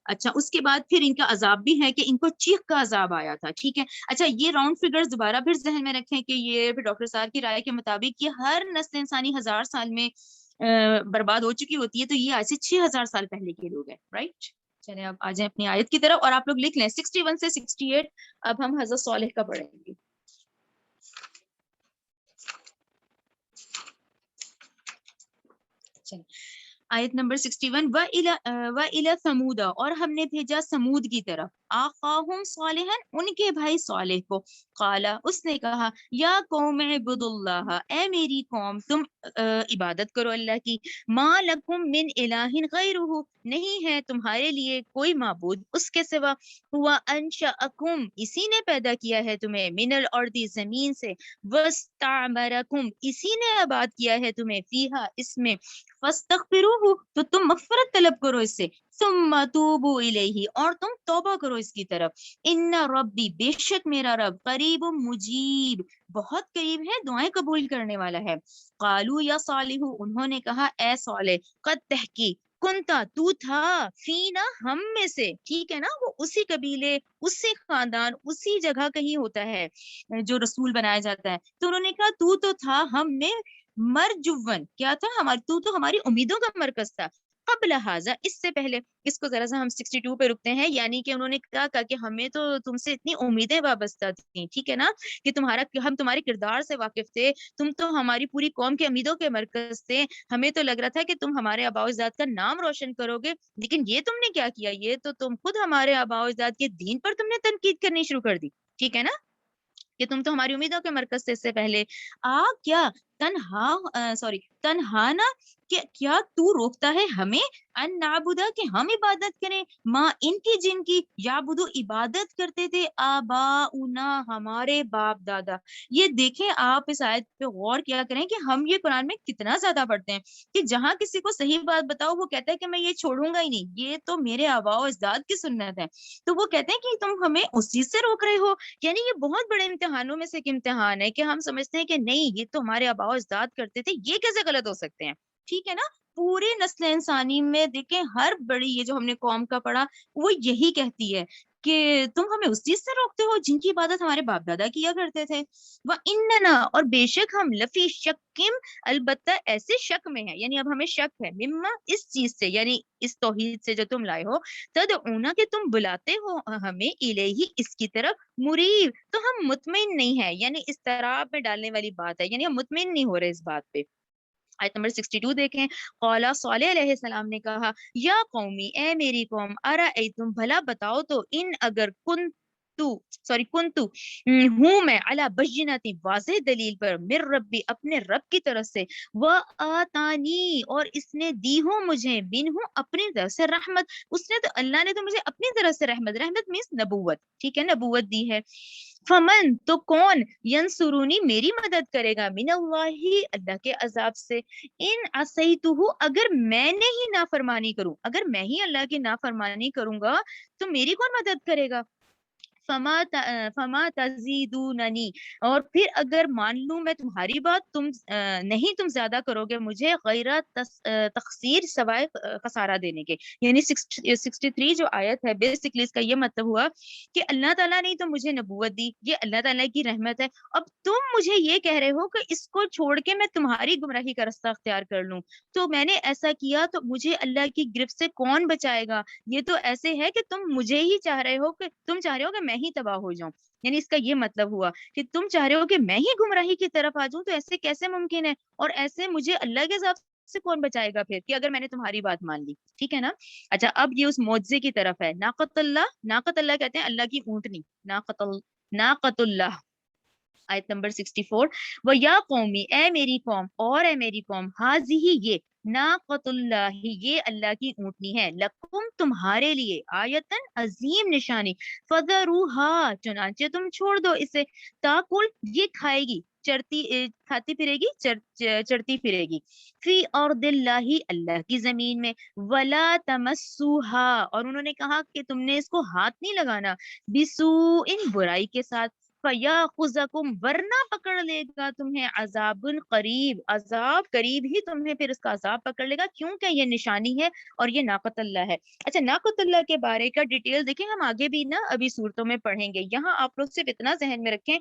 اچھا اس کے بعد پھر ان کا عذاب بھی ہے کہ ان کو چیخ کا عذاب آیا تھا، ٹھیک ہے۔ اچھا یہ راؤنڈ فگرز دوبارہ پھر ذہن میں رکھیں کہ یہ پھر ڈاکٹر صاحب کی رائے کے مطابق یہ ہر نسل انسانی 1000 سال میں برباد ہو چکی ہوتی ہے، تو یہ آج سے 6000 سال پہلے کے لوگ ہیں، رائٹ۔ چلیں اب آ جائیں اپنی آیت کی طرف، اور آپ لوگ لکھ لیں 61 سے 68 اب ہم حضرت صالح کا پڑھیں گے۔ چلیں آیت نمبر 61 وَإِلَى ثَمُودَ اور ہم نے بھیجا سمود کی طرف آخاہم صالحا ان کے بھائی صالح کو قالا اس نے کہا یا قوم اعبدوا اللہ اے میری قوم تم عبادت کرو اللہ کی ما لکم من الہ غیرہ نہیں ہے تمہارے لیے کوئی معبود اس کے سوا ہوا انشأکم اسی نے پیدا کیا ہے تمہیں من الارض زمین سے واستعمرکم اسی نے آباد کیا ہے تمہیں فیہا اس میں فاستغفروہ تو تم مغفرت طلب کرو اس سے ثم توبوا الیہ اور تم توبہ کرو اس کی طرف ان ربی بے شک میرا رب قریب مجیب بہت قریب ہے دعائیں قبول کرنے والا ہے قالوا یا صالح انہوں نے کہا اے صالح قد تحقیق کنتا تو تھا فینا ہم میں سے ٹھیک ہے نا وہ اسی قبیلے اسی خاندان اسی جگہ کہیں ہوتا ہے جو رسول بنایا جاتا ہے تو انہوں نے کہا تو تھا ہم میں مرجون کیا تھا ہماری تو ہماری امیدوں کا مرکز تھا قبل حاضر اس سے پہلے اس کو ذرا سا ہم 62 پہ رکتے ہیں یعنی کہ انہوں نے کہا کہ ہمیں تو تم سے اتنی امیدیں وابستہ تھیں ٹھیک ہے نا کہ ہم تمہارے کردار سے واقف تھے تم تو ہماری پوری قوم کے امیدوں کے مرکز تھے ہمیں تو لگ رہا تھا کہ تم ہمارے آباء و اجداد کا نام روشن کرو گے لیکن یہ تم نے کیا کیا یہ تو تم خود ہمارے آباء و اجداد کے دین پر تم نے تنقید کرنی شروع کر دی ٹھیک ہے نا کہ تم تو ہماری امیدوں کے مرکز سے اس سے پہلے کیا تنہانا کہ کیا تو روکتا ہے ہمیں ان نعبدا کہ ہم عبادت کریں ماں ان کی جن کی یعبدو عبادت کرتے تھے آباؤنا ہمارے باپ دادا یہ دیکھیں آپ اس آیت پہ غور کیا کریں کہ ہم یہ قرآن میں کتنا زیادہ پڑھتے ہیں کہ جہاں کسی کو صحیح بات بتاؤ وہ کہتا ہے کہ میں یہ چھوڑوں گا ہی نہیں یہ تو میرے آباء و اجداد کی سنت ہے تو وہ کہتے ہیں کہ تم ہمیں اس چیز سے روک رہے ہو یعنی یہ بہت بڑے امتحانوں میں سے ایک امتحان ہے کہ ہم سمجھتے ہیں کہ نہیں یہ تو ہمارے آباء و اجداد کرتے تھے یہ کیسے غلط ہو سکتے ہیں ٹھیک ہے نا پوری نسل انسانی میں دیکھیں ہر بڑی یہ جو ہم نے قوم کا پڑھا وہ یہی کہتی ہے کہ تم ہمیں اس چیز سے روکتے ہو جن کی عبادت ہمارے باپ دادا کیا کرتے تھے وَإِنَّنَا اور بے شک ہم لفی شکم البتہ ایسے شک میں ہے یعنی اب ہمیں شک ہے مما اس چیز سے یعنی اس توحید سے جو تم لائے ہو تدعونا کہ تم بلاتے ہو ہمیں الیہ اس کی طرف مریب تو ہم مطمئن نہیں ہے یعنی اس طرح میں ڈالنے والی بات ہے یعنی ہم مطمئن نہیں ہو رہے اس بات پہ آیت نمبر 62 دیکھیں قالا صالح علیہ السلام نے کہا یا قومی اے میری قوم ارأیتم بھلا بتاؤ تو ان اگر کنتو ہوں میں علی بینۃ واضح دلیل پر من ربی اپنے رب کی طرف سے وآتانی اور اس نے دی ہوں مجھے منہ اپنی طرف سے رحمت اس نے تو اللہ نے تو مجھے اپنی طرف سے رحمت مینس نبوت ٹھیک ہے نبوت دی ہے فمن تو کون ینصرونی میری مدد کرے گا من اللہ کے عذاب سے ان عصیتہ اگر میں نے ہی نافرمانی کروں اگر میں ہی اللہ کی نافرمانی کروں گا تو میری کون مدد کرے گا فما تزیدوننی اور پھر اگر مان لوں میں تمہاری بات تم نہیں تم زیادہ کرو گے مجھے غیر تقصیر سوائے خسارہ دینے کے یعنی 63 جو آیت ہے بیسکلی اس کا یہ مطلب ہوا کہ اللہ تعالیٰ نے تو مجھے نبوت دی یہ اللہ تعالیٰ کی رحمت ہے اب تم مجھے یہ کہہ رہے ہو کہ اس کو چھوڑ کے میں تمہاری گمراہی کا رستہ اختیار کر لوں تو میں نے ایسا کیا تو مجھے اللہ کی گرفت سے کون بچائے گا یہ تو ایسے ہے کہ تم مجھے ہی چاہ رہے ہو کہ میں ہی تباہ ہو جاؤں یعنی اس کا یہ مطلب ہوا کہ تم چاہ رہے ہو کہ میں ہی گمراہی کی طرف آ جاؤں تو ایسے کیسے ممکن ہے اور ایسے مجھے اللہ کے عذاب سے کون بچائے گا پھر کہ اگر میں نے تمہاری بات مان لی ٹھیک ہے نا اچھا اب یہ اس معجزے کی طرف ہے ناقت اللہ کہتے ہیں اللہ کی اونٹنی ناقت اللہ آیت نمبر 64 وہ یا قومی اے میری قوم اور اے میری قوم حاضی یہ ناقت اللہ یہ اللہ کی اونٹنی ہے لکم تمہارے لیے آیتن عظیم نشانی فذروہا چنانچہ تم چھوڑ دو اسے تاکل یہ کھائے گی کھاتی پھرے گی چرتی پھرے گی فی ارض اللہ اللہ کی زمین میں ولا تمسوہا اور انہوں نے کہا کہ تم نے اس کو ہاتھ نہیں لگانا بسوء برائی کے ساتھ فَيَأْخُذَكُمْ ورنہ پکڑ لے گا تمہیں عذاب قریب ہی تمہیں پھر اس کا عذاب پکڑ لے گا کیونکہ یہ نشانی ہے اور یہ ناقت اللہ ہے اچھا ناقت اللہ کے بارے کا ڈیٹیل دیکھیں ہم آگے بھی نا ابھی صورتوں میں پڑھیں گے یہاں آپ لوگ صرف اتنا ذہن میں رکھیں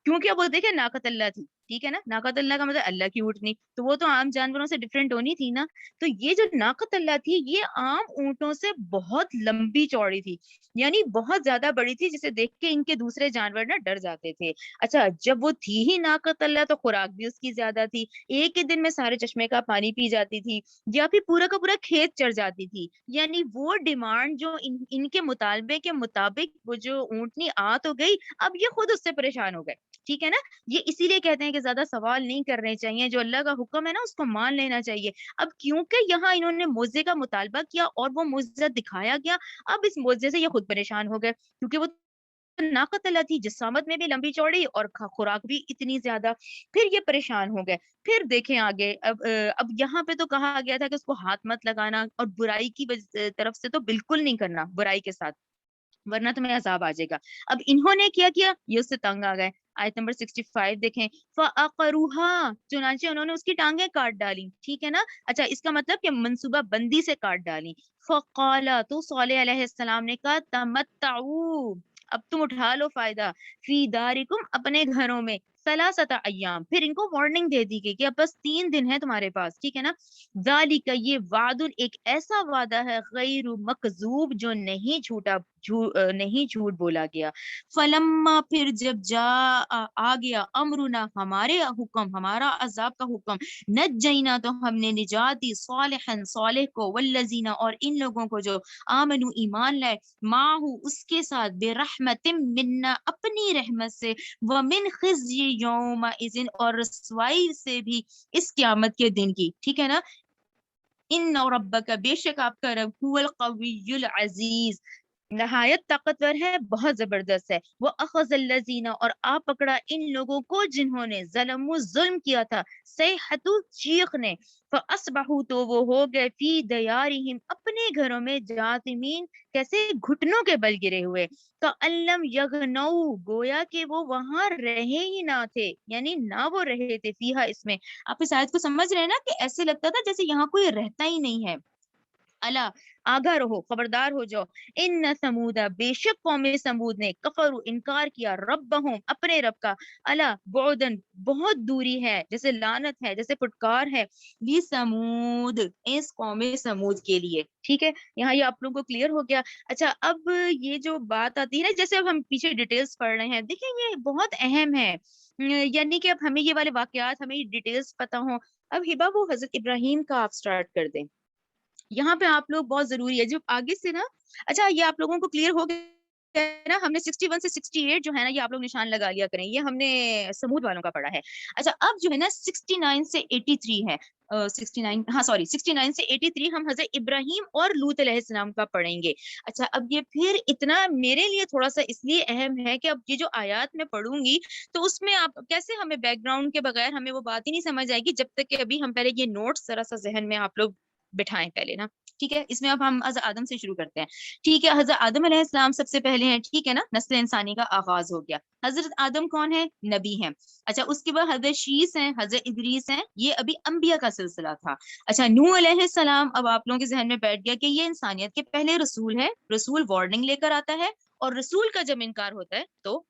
کیونکہ اب وہ دیکھیں ناقت اللہ تھی، ٹھیک ہے نا، ناقت اللہ کا مطلب اللہ کی اونٹنی، تو وہ تو عام جانوروں سے ڈفرینٹ ہونی تھی نا. تو یہ جو ناقت اللہ تھی یہ عام اونٹوں سے بہت لمبی چوڑی تھی، یعنی بہت زیادہ بڑی تھی، جسے دیکھ کے ان کے دوسرے جانور نا ڈر جاتے تھے. اچھا جب وہ تھی ہی ناقت اللہ تو خوراک بھی اس کی زیادہ تھی، ایک ہی دن میں سارے چشمے کا پانی پی جاتی تھی، یا پھر پورا کا پورا کھیت چر جاتی تھی. یعنی وہ ڈیمانڈ جو ان کے مطالبے کے مطابق وہ جو اونٹنی آ تو گئی، اب یہ خود اس سے پریشان ہو گئے. ٹھیک ہے نا، یہ اسی لیے کہتے ہیں کہ زیادہ سوال نہیں کرنے چاہیے، جو اللہ کا حکم ہے نا اس کو مان لینا چاہیے. اب کیونکہ یہاں انہوں نے معجزے کا مطالبہ کیا اور وہ معجزہ دکھایا گیا، اب اس معجزے سے یہ خود پریشان ہو گئے، کیونکہ وہ ناقت اللہ تھی، جسامت میں بھی لمبی چوڑی اور خوراک بھی اتنی زیادہ. پھر یہ پریشان ہو گئے. پھر دیکھیں آگے، اب یہاں پہ تو کہا گیا تھا کہ اس کو ہاتھ مت لگانا اور برائی کی طرف سے تو بالکل نہیں کرنا برائی کے ساتھ، ورنہ تمہیں عذاب آ جائے گا. اب انہوں نے کیا کیا، یہ اس سے تنگ آ گئے. آیت نمبر 65 دیکھیں، فَأَقَرُوهَا، چنانچہ انہوں نے اس کی ٹانگیں کاٹ ڈالی. ٹھیک ہے نا، اچھا اس کا مطلب کہ منصوبہ بندی سے کاٹ ڈالی. فَقَالَ، تو صالح علیہ السلام نے کہا، تَمَتَّعُوا، اب تم اٹھا لو فائدہ، فی دارکم، اپنے گھروں میں، ثلاثۃ ایام، پھر ان کو وارننگ دے دی گئی کہ اب بس 3 دن ہے تمہارے پاس. ٹھیک ہے نا، ذالک، یہ وعد، ایک ایسا وعدہ ہے، غیر مکذوب، جو نہیں جھوٹا، نہیں جھوٹ بولا گیا. فلما، پھر جب آ گیا، امرنا، ہمارے حکم، ہمارا عذاب کا حکم، نجینا، تو ہم نے نجات دی، صالحا، صالح کو، والذین، اور ان لوگوں کو جو آمنو، ایمان لائے، معہو، اس کے ساتھ، برحمت منا، اپنی رحمت سے، ومن خزی یومئذ، اور رسوائی سے بھی اس قیامت کے دن کی. ٹھیک ہے نا، ان ربک، بے شک آپ کا رب، هو القوی العزیز، نہایت طاقتور ہے، بہت زبردست ہے. وہ اخذ الذین، اور آ پکڑا ان لوگوں کو جنہوں نے ظلموا، ظلم کیا تھا، صیحۃ، چیخ نے، فاصبحوا، تو وہ ہو گئے، فی دیارہم، اپنے گھروں میں، جاثمین، کیسے، گھٹنوں کے بل گرے ہوئے. کأن لم یغنوا، گویا کہ وہ وہاں رہے ہی نہ تھے، یعنی نہ وہ رہے تھے، فیہا، اس میں. آپ اس آیت کو سمجھ رہے ہیں نا، کہ ایسے لگتا تھا جیسے یہاں کوئی رہتا ہی نہیں ہے. اللہ، آگاہ رہو، خبردار ہو جاؤ. ان سمود، بے شک قوم سمود نے، کفروا، انکار کیا، ربہم، اپنے رب کا. اللہ، بعدن، بہت دوری ہے، جیسے لعنت ہے، جیسے پھٹکار ہے، لی سمود، اس قوم سمود کے لیے. ٹھیک ہے، یہاں یہ آپ لوگوں کو کلیئر ہو گیا. اچھا اب یہ جو بات آتی ہے نا، جیسے اب ہم پیچھے ڈیٹیلز پڑھ رہے ہیں، دیکھیں یہ بہت اہم ہے، یعنی کہ اب ہمیں یہ والے واقعات، ہمیں یہ ڈیٹیلز پتا ہوں. اب ہبا، وہ حضرت ابراہیم کا آپ سٹارٹ کر دیں. یہاں پہ آپ لوگ بہت ضروری ہے جو آگے سے نا، اچھا یہ آپ لوگوں کو کلیئر ہو گیا نا، ہم نے 61 سے 68 جو ہے نا، یہ آپ لوگ نشان لگا لیا کریں، یہ ہم نے سمود والوں کا پڑھا ہے. اچھا اب جو ہے نا 69 سے 83 ہے، 69، ہاں سوری، 69 سے 83 ہم حضرت ابراہیم اور لوط علیہ السلام کا پڑھیں گے. اچھا اب یہ پھر اتنا میرے لیے تھوڑا سا اس لیے اہم ہے کہ اب یہ جو آیات میں پڑھوں گی تو اس میں آپ کیسے، ہمیں بیک گراؤنڈ کے بغیر ہمیں وہ بات ہی نہیں سمجھ آئے گی، جب تک کہ ابھی ہم پہلے یہ نوٹس ذرا سا ذہن میں آپ لوگ بٹھائیں پہلے نا. ٹھیک ہے، اس میں اب ہم حضرت آدم سے شروع کرتے ہیں. ٹھیک ہے، حضرت آدم علیہ السلام سب سے پہلے ہیں. ٹھیک ہے نا، نسل انسانی کا آغاز ہو گیا. حضرت آدم کون ہے، نبی ہیں. اچھا اس کے بعد حضرت شیس ہیں، حضرت ادریس ہیں، یہ ابھی انبیاء کا سلسلہ تھا. اچھا نوح علیہ السلام، اب آپ لوگوں کے ذہن میں بیٹھ گیا کہ یہ انسانیت کے پہلے رسول ہے، رسول وارننگ لے کر آتا ہے، اور رسول کا جب انکار ہوتا ہے تو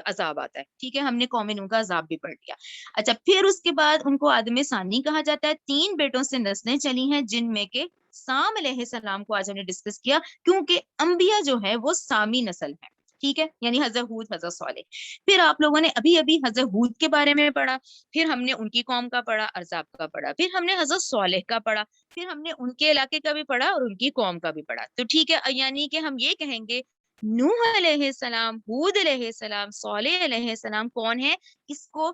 عذاب آتا ہے. ٹھیک ہے، ہم نے قوم نوح کا عذاب بھی پڑھ لیا. اچھا پھر اس کے بعد ان کو آدم ثانی کہا جاتا ہے. 3 بیٹوں سے نسلیں چلی ہیں، جن میں کہ سام علیہ السلام کو آج ہم نے ڈسکس کیا، کیونکہ انبیاء جو ہے وہ سامی نسل ہے. ٹھیک ہے، یعنی حضرت ہود، حضرت صالح. پھر آپ لوگوں نے ابھی حضرت ہود کے بارے میں پڑھا، پھر ہم نے ان کی قوم کا پڑھا، عذاب کا پڑھا، پھر ہم نے حضرت صالح کا پڑھا، پھر ہم نے ان کے علاقے کا بھی پڑھا اور ان کی قوم کا بھی پڑھا. تو ٹھیک ہے، یعنی کہ ہم یہ کہیں گے نوح علیہ السلام، ہود علیہ السلام، صالح علیہ السلام کون ہے. اس کو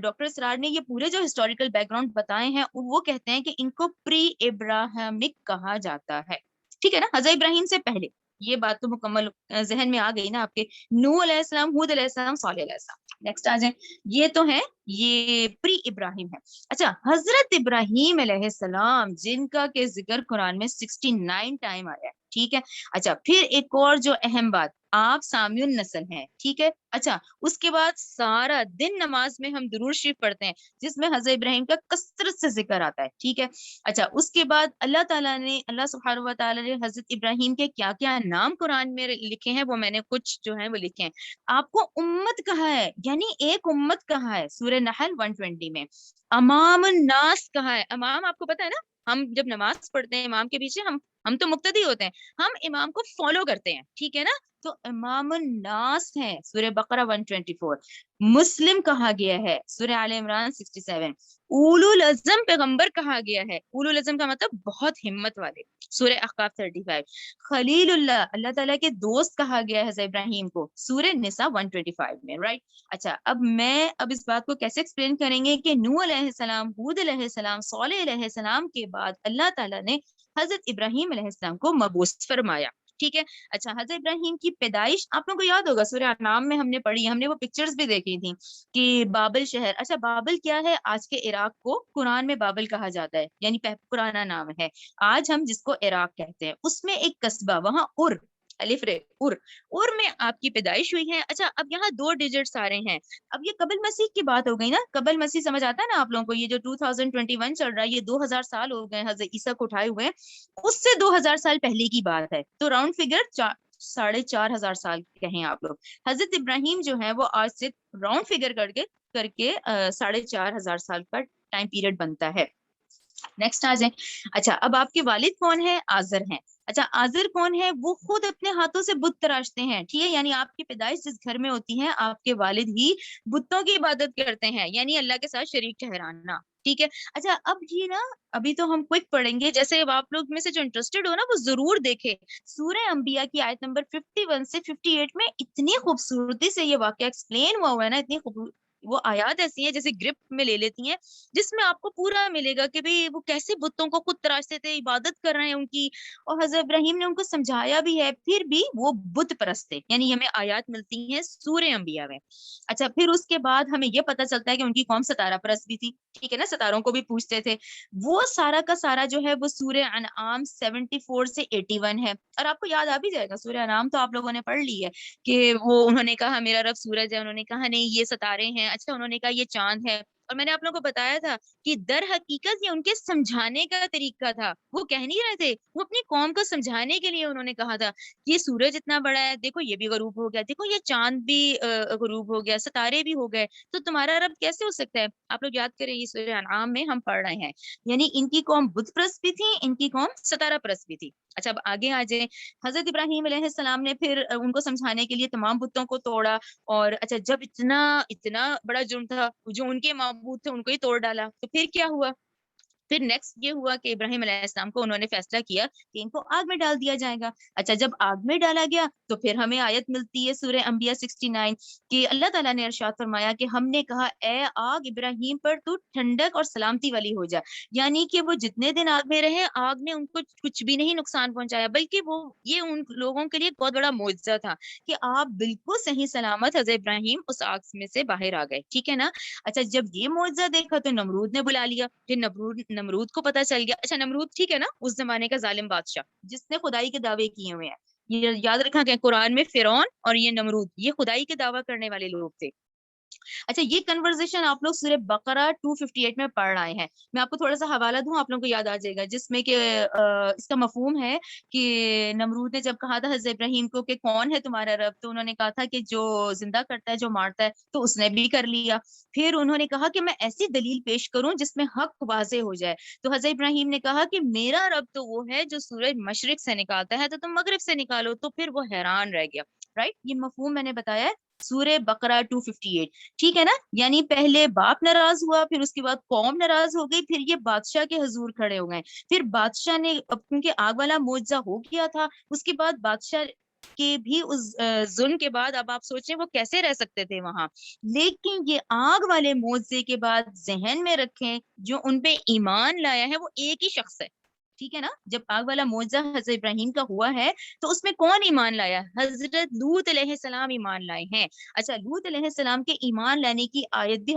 ڈاکٹر اسرار نے یہ پورے جو ہسٹوریکل بیک گراؤنڈ بتائے ہیں، وہ کہتے ہیں کہ ان کو پری ابراہمک کہا جاتا ہے. ٹھیک ہے نا، حضرت ابراہیم سے پہلے. یہ بات تو مکمل ذہن میں آ گئی نا آپ کے. نوح علیہ السلام، ہود علیہ السلام، صالح علیہ السلام. نیکسٹ آ جائیں، یہ تو ہے، یہ پری ابراہیم ہے. اچھا حضرت ابراہیم علیہ السلام، جن کا کہ ذکر قرآن میں 69 ٹائم آیا ہے. ٹھیک ہے. اچھا پھر ایک اور جو اہم بات، آپ سامی النسل ہیں. ٹھیک ہے. اچھا اس کے بعد سارا دن نماز میں ہم درود شریف پڑھتے ہیں جس میں حضرت ابراہیم کا کثرت سے ذکر آتا ہے. ٹھیک ہے. اچھا اس کے بعد اللہ سبحانہ و تعالیٰ نے حضرت ابراہیم کے کیا کیا نام قرآن میں لکھے ہیں، وہ میں نے کچھ جو ہیں وہ لکھے ہیں. آپ کو امت کہا ہے، یعنی ایک امت کہا ہے سورہ نحل 120 میں. امام الناس کہا ہے. امام آپ کو پتا ہے نا، ہم جب نماز پڑھتے ہیں امام کے پیچھے ہم تو مقتدی ہوتے ہیں، ہم امام کو فالو کرتے ہیں. ٹھیک ہے نا. تو امام الناس ہے سورہ بقرہ 124. مسلم کہا گیا ہے سورہ آل عمران 67. اولو العزم پیغمبر کہا گیا ہے. اولو العزم کا مطلب بہت ہمت والے، سورہ احقاف 35. خلیل اللہ تعالیٰ کے دوست کہا گیا ہے حضرت ابراہیم کو سورہ نساء 125 میں. رائٹ. اچھا اب اس بات کو کیسے ایکسپلین کریں گے کہ نوح علیہ السلام، ہود علیہ السلام، صالح علیہ السلام کے بعد اللہ تعالیٰ نے حضرت ابراہیم علیہ السلام کو مبعوث فرمایا. ٹھیک ہے. اچھا حضرت ابراہیم کی پیدائش آپ لوگوں کو یاد ہوگا، سورہ انعام میں ہم نے پڑھی، ہم نے وہ پکچرز بھی دیکھی تھی کہ بابل شہر. اچھا بابل کیا ہے؟ آج کے عراق کو قرآن میں بابل کہا جاتا ہے، یعنی پرانا نام ہے. آج ہم جس کو عراق کہتے ہیں، اس میں ایک قصبہ وہاں الف رے ار میں آپ کی پیدائش ہوئی ہے. اچھا اب یہاں 2 ڈیجٹس آ رہے ہیں. اب یہ قبل مسیح کی بات ہو گئی نا. قبل مسیح سمجھ آتا ہے نا آپ لوگوں کو؟ یہ جو 2021 چل رہا ہے، یہ 2000 سال ہو گئے حضرت عیسیٰ کو اٹھائے ہوئے. اس سے 2000 سال پہلے کی بات ہے، تو راؤنڈ فگر 4,500 سال کہیں آپ لوگ. حضرت ابراہیم جو ہے وہ آج سے راؤنڈ فگر کر کے 4,500 سال کا ٹائم پیریڈ بنتا ہے. نیکسٹ آ جائیں. اچھا اب آپ کے والد کون ہیں؟ آزر ہیں. اچھا آزر کون ہے؟ وہ خود اپنے ہاتھوں سے بت تراشتے ہیں. ٹھیک ہے. یعنی آپ کی پیدائش جس گھر میں ہوتی ہے، آپ کے والد ہی بتوں کی عبادت کرتے ہیں، یعنی اللہ کے ساتھ شریک ٹھہرانا. ٹھیک ہے. اچھا اب یہ نا ابھی تو ہم کوئک پڑھیں گے، جیسے اب آپ لوگ میں سے جو انٹرسٹڈ ہو نا وہ ضرور دیکھیں سورہ انبیاء کی آیت نمبر 51 سے 58 میں. اتنی خوبصورتی سے یہ واقعہ ایکسپلین ہوا ہے نا، اتنی وہ آیات ایسی ہیں جیسے گرپ میں لے لیتی ہیں، جس میں آپ کو پورا ملے گا کہ بھئی وہ کیسے بتوں کو خود تراشتے تھے، عبادت کر رہے ہیں ان کی، اور حضرت ابراہیم نے ان کو سمجھایا بھی ہے، پھر بھی وہ بت پرست تھے. یعنی ہمیں آیات ملتی ہیں سورہ انبیاء میں. اچھا پھر اس کے بعد ہمیں یہ پتہ چلتا ہے کہ ان کی قوم ستارہ پرست بھی تھی. ٹھیک ہے نا. ستاروں کو بھی پوچھتے تھے. وہ سارا کا سارا جو ہے وہ سورہ انعام 74 سے 81 ہے. اور آپ کو یاد آ بھی جائے گا، سورہ انعام تو آپ لوگوں نے پڑھ لی ہے کہ وہ انہوں نے کہا میرا رب سورج ہے، انہوں نے کہا نہیں یہ ستارے ہیں. اچھا انہوں نے کہا یہ چاند ہے. اور میں نے آپ لوگوں کو بتایا تھا کہ در حقیقت یہ ان کے سمجھانے کا طریقہ تھا. وہ کہہ نہیں رہے تھے، وہ اپنی قوم کو سمجھانے کے لیے انہوں نے کہا تھا یہ سورج اتنا بڑا ہے، دیکھو یہ بھی غروب ہو گیا، دیکھو یہ چاند بھی غروب ہو گیا، ستارے بھی ہو گئے، تو تمہارا رب کیسے ہو سکتا ہے؟ آپ لوگ یاد کریں، یہ سورہ انعام میں ہم پڑھ رہے ہیں. یعنی ان کی قوم بت پرست بھی تھی، ان کی قوم ستارہ پرست بھی تھی. اچھا اب آگے آ جائیں. حضرت ابراہیم علیہ السلام نے پھر ان کو سمجھانے کے لیے تمام بتوں کو توڑا. اور اچھا جب اتنا بڑا جرم تھا، جو ان کے معبود تھے ان کو ہی توڑ ڈالا، تو پھر کیا ہوا؟ پھر نیکسٹ یہ ہوا کہ ابراہیم علیہ السلام کو انہوں نے فیصلہ کیا کہ ان کو آگ میں ڈال دیا جائے گا. اچھا جب آگ میں ڈالا گیا تو پھر ہمیں آیت ملتی ہے سورہ انبیاء 69 کہ اللہ تعالیٰ نے ارشاد فرمایا کہ ہم نے کہا اے آگ ابراہیم پر تو ٹھنڈک اور سلامتی والی ہو جا. یعنی کہ وہ جتنے دن آگ میں رہے، آگ نے ان کو کچھ بھی نہیں نقصان پہنچایا، بلکہ یہ ان لوگوں کے لیے بہت بڑا معجزہ تھا کہ آپ بالکل صحیح سلامت حضرت ابراہیم اس آگ میں سے باہر آ گئے. ٹھیک ہے نا. اچھا جب یہ معجزہ دیکھا تو نمرود نے بلا لیا. پھر نمرود کو پتا چل گیا. اچھا نمرود ٹھیک ہے نا، اس زمانے کا ظالم بادشاہ جس نے خدائی کے دعوے کیے ہوئے ہیں. یہ یاد رکھا کہ قرآن میں فرعون اور یہ نمرود یہ خدائی کے دعویٰ کرنے والے لوگ تھے. اچھا یہ کنورزیشن آپ لوگ سورہ بقرہ 258 میں پڑھ رہے ہیں. میں آپ کو تھوڑا سا حوالہ دوں، آپ لوگوں کو یاد آ جائے گا، جس میں کہ اس کا مفہوم ہے کہ نمرود نے جب کہا تھا حضرت ابراہیم کو کہ کون ہے تمہارا رب، تو انہوں نے کہا تھا کہ جو زندہ کرتا ہے، جو مارتا ہے، تو اس نے بھی کر لیا. پھر انہوں نے کہا کہ میں ایسی دلیل پیش کروں جس میں حق واضح ہو جائے. تو حضرت ابراہیم نے کہا کہ میرا رب تو وہ ہے جو سورج مشرق سے نکالتا ہے، تو تم مغرب سے نکالو. تو پھر وہ حیران رہ گیا. رائٹ. یہ مفہوم میں نے بتایا ہے سورہ بقرہ 258. ٹھیک ہے نا. یعنی پہلے باپ ناراض ہوا، پھر اس کے بعد قوم ناراض ہو گئی، پھر یہ بادشاہ کے حضور کھڑے ہو گئے. پھر بادشاہ نے کیونکہ آگ والا معجزہ ہو گیا تھا، اس کے بعد بادشاہ کے بھی اس ظلم کے بعد اب آپ سوچیں وہ کیسے رہ سکتے تھے وہاں. لیکن یہ آگ والے معجزے کے بعد ذہن میں رکھیں جو ان پہ ایمان لایا ہے وہ ایک ہی شخص ہے. ٹھیک ہے نا. جب آگ والا معجزہ حضرت ابراہیم کا ہوا ہے تو اس میں کون ایمان لایا؟ حضرت لوط علیہ السلام ایمان لائے ہیں. اچھا لوط علیہ السلام کے ایمان لانے کی آیت بھی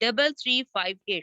3358,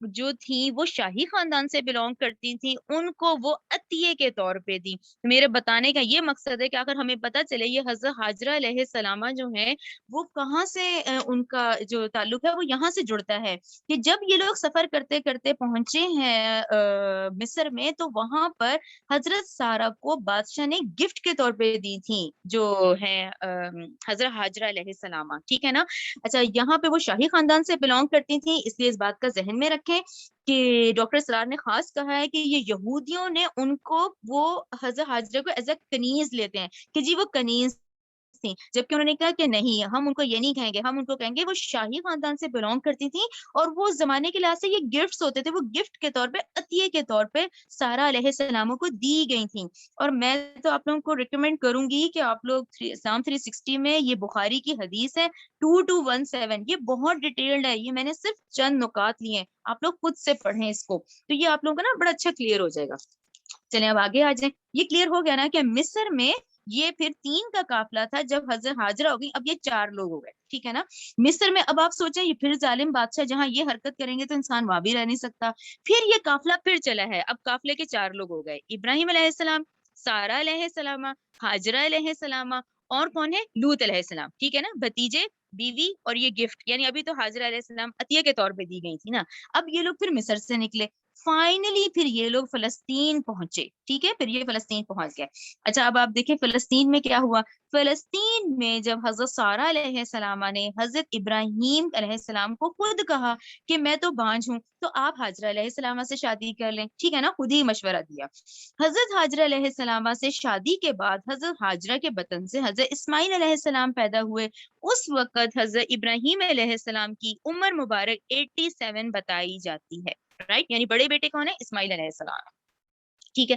جو تھی وہ شاہی خاندان سے بلونگ کرتی تھی، ان کو وہ عطیے کے طور پہ دی. میرے بتانے کا یہ مقصد ہے کہ اگر ہمیں پتہ چلے یہ حضرت حاجرہ علیہ السلامہ جو ہے وہ کہاں سے ان کا جو تعلق ہے وہ یہاں سے جڑتا ہے کہ جب یہ لوگ سفر کرتے کرتے پہنچے ہیں مصر میں، تو وہاں پر حضرت سارہ کو بادشاہ نے گفٹ کے طور پہ دی تھی جو ہے حضرت حاجرہ علیہ السلامہ. ٹھیک ہے نا. اچھا، یہاں پہ وہ شاہی خاندان سے بلونگ کرتی تھیں، اس لیے اس بات کا ذہن میں رکھیں کہ ڈاکٹر سرار نے خاص کہا ہے کہ یہ یہودیوں نے ان کو وہ حضرت حاجرہ کو ایز اے کنیز لیتے ہیں کہ جی وہ کنیز تھی، جبکہ انہوں نے کہا کہ نہیں، ہم ان کو یہ نہیں کہیں گے، ہم ان کو کہیں گے وہ شاہی خاندان سے بلونگ کرتی تھی اور وہ زمانے کے لحاظ سے یہ گفٹس ہوتے تھے، وہ گفٹ کے طور پہ عطیے کے طور پہ سارہ علیہ السلام کو دی گئی تھیں. اور میں تو آپ لوگوں کو ریکمینڈ کروں گی کہ آپ لوگ اسلام 360 میں یہ بخاری کی حدیث ہے 2217، یہ بہت ڈیٹیلڈ ہے، یہ میں نے صرف چند نکات لیے ہیں، آپ لوگ خود سے پڑھیں اس کو، تو یہ آپ لوگوں کا نا بڑا اچھا کلیئر ہو جائے گا. چلیں اب آگے آ جائیں. یہ کلیئر ہو گیا نا کہ مصر میں یہ پھر 3 کا قافلہ تھا جب حضرت حاجرہ ہو گئی، اب یہ 4 لوگ ہو گئے. ٹھیک ہے نا. مصر میں اب آپ سوچیں یہ پھر ظالم بادشاہ جہاں یہ حرکت کریں گے تو انسان وہاں بھی رہ نہیں سکتا. پھر یہ قافلہ پھر چلا ہے، اب قافلے کے 4 لوگ ہو گئے، ابراہیم علیہ السلام، سارہ علیہ السلام، حاجرہ علیہ السلام، اور کون ہے؟ لوط علیہ السلام. ٹھیک ہے نا. بھتیجے، بیوی اور یہ گفٹ، یعنی ابھی تو حاجرہ علیہ السلام عطیہ کے طور پہ دی گئی تھی نا. اب یہ لوگ پھر مصر سے نکلے، فائنلی پھر یہ لوگ فلسطین پہنچے. ٹھیک ہے، پھر یہ فلسطین پہنچ گئے. اچھا، اب آپ دیکھیں فلسطین میں کیا ہوا. فلسطین میں جب حضرت سارہ علیہ السلام نے حضرت ابراہیم علیہ السلام کو خود کہا کہ میں تو بانجھ ہوں، تو آپ حاجرہ علیہ السلام سے شادی کر لیں. ٹھیک ہے نا، خود ہی مشورہ دیا. حضرت حاجرہ علیہ السلام سے شادی کے بعد حضرت حاجرہ کے بطن سے حضرت اسماعیل علیہ السلام پیدا ہوئے. اس وقت حضرت ابراہیم علیہ السلام کی عمر مبارک 87 بتائی جاتی ہے. رائٹ، یعنی بڑے بیٹے کون ہے؟ اسماعیل علیہ السلام. ٹھیک ہے.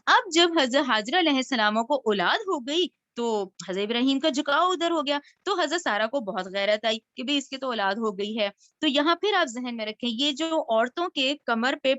اب جب حضرت حاجرہ علیہ السلام کو اولاد ہو گئی تو حضرت ابراہیم کا جھکاؤ ادھر ہو گیا، تو حضرت سارہ کو بہت غیرت آئی کہ بھئی اس کی تو اولاد ہو گئی ہے. تو یہاں پھر آپ ذہن میں رکھیں یہ جو عورتوں کے کمر پہ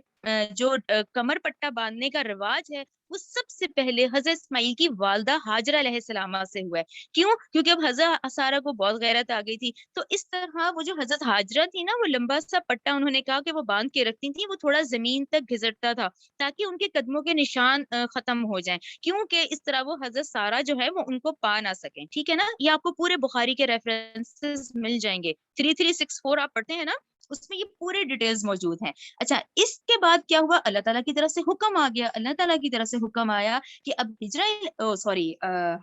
جو کمر پٹا باندھنے کا رواج ہے وہ سب سے پہلے حضرت اسماعیل کی والدہ حاجرہ علیہ السلام سے ہوا ہے. کیوں؟ کیونکہ اب حضرت سارہ کو بہت غیرت آ گئی تھی، تو اس طرح وہ جو حضرت حاجرہ تھی نا، وہ لمبا سا پٹا انہوں نے کہا کہ وہ باندھ کے رکھتی تھی، وہ تھوڑا زمین تک گھسٹتا تھا تاکہ ان کے قدموں کے نشان ختم ہو جائیں، کیونکہ اس طرح وہ حضرت سارہ جو ہے وہ ان کو پا نہ سکیں. ٹھیک ہے نا. یہ آپ کو پورے بخاری کے ریفرنسز مل جائیں گے، 3364 آپ پڑھتے ہیں نا، اس میں یہ پورے ڈیٹیلز موجود ہیں. اچھا، اس کے بعد کیا ہوا؟ اللہ تعالیٰ کی طرف سے حکم آ گیا، اللہ تعالیٰ کی طرف سے حکم آیا کہ اب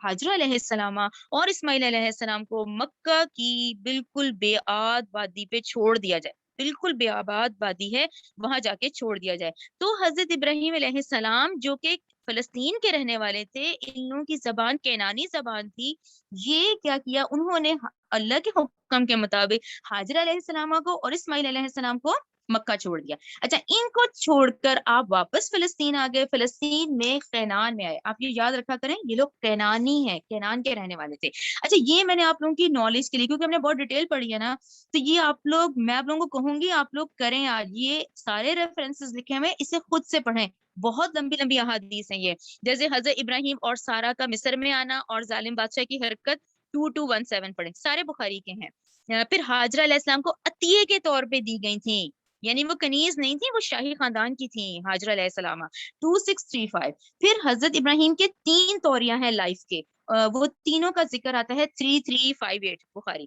حاجرہ علیہ السلام اور اسماعیل علیہ السلام کو مکہ کی بالکل بے آد وادی پہ چھوڑ دیا جائے، بالکل بے آباد وادی ہے وہاں جا کے چھوڑ دیا جائے. تو حضرت ابراہیم علیہ السلام جو کہ فلسطین کے رہنے والے تھے، ان لوگوں کی زبان کینانی زبان تھی، یہ کیا کیا انہوں نے؟ اللہ کے حکم کے مطابق حاجرہ علیہ السلام کو اور اسماعیل علیہ السلام کو مکہ چھوڑ دیا. اچھا، ان کو چھوڑ کر آپ واپس فلسطین آ گئے، فلسطین میں قینان میں آئے. آپ یہ یاد رکھا کریں یہ لوگ قینانی ہیں، قینان کے رہنے والے تھے. اچھا، یہ میں نے آپ لوگوں کی نالج کے لیے، کیونکہ ہم نے بہت ڈیٹیل پڑھی ہے نا، تو یہ آپ لوگ، میں آپ لوگوں کو کہوں گی آپ لوگ کریں آج، یہ سارے ریفرنسز لکھے ہوئے اسے خود سے پڑھیں، بہت لمبی لمبی احادیث ہیں یہ. جیسے حضرت ابراہیم اور سارہ کا مصر میں آنا اور ظالم بادشاہ کی حرکت 2217 پڑھیں، سارے بخاری کے ہیں. پھر حاجرہ علیہ السلام کو عطیے کے طور پہ دی گئی تھیں، یعنی وہ کنیز نہیں تھی، وہ شاہی خاندان کی تھیں حاجرہ علیہ السلام. 2635. پھر حضرت ابراہیم کے 3 توریاں ہیں لائف کے، وہ تینوں کا ذکر آتا ہے 3358 بخاری.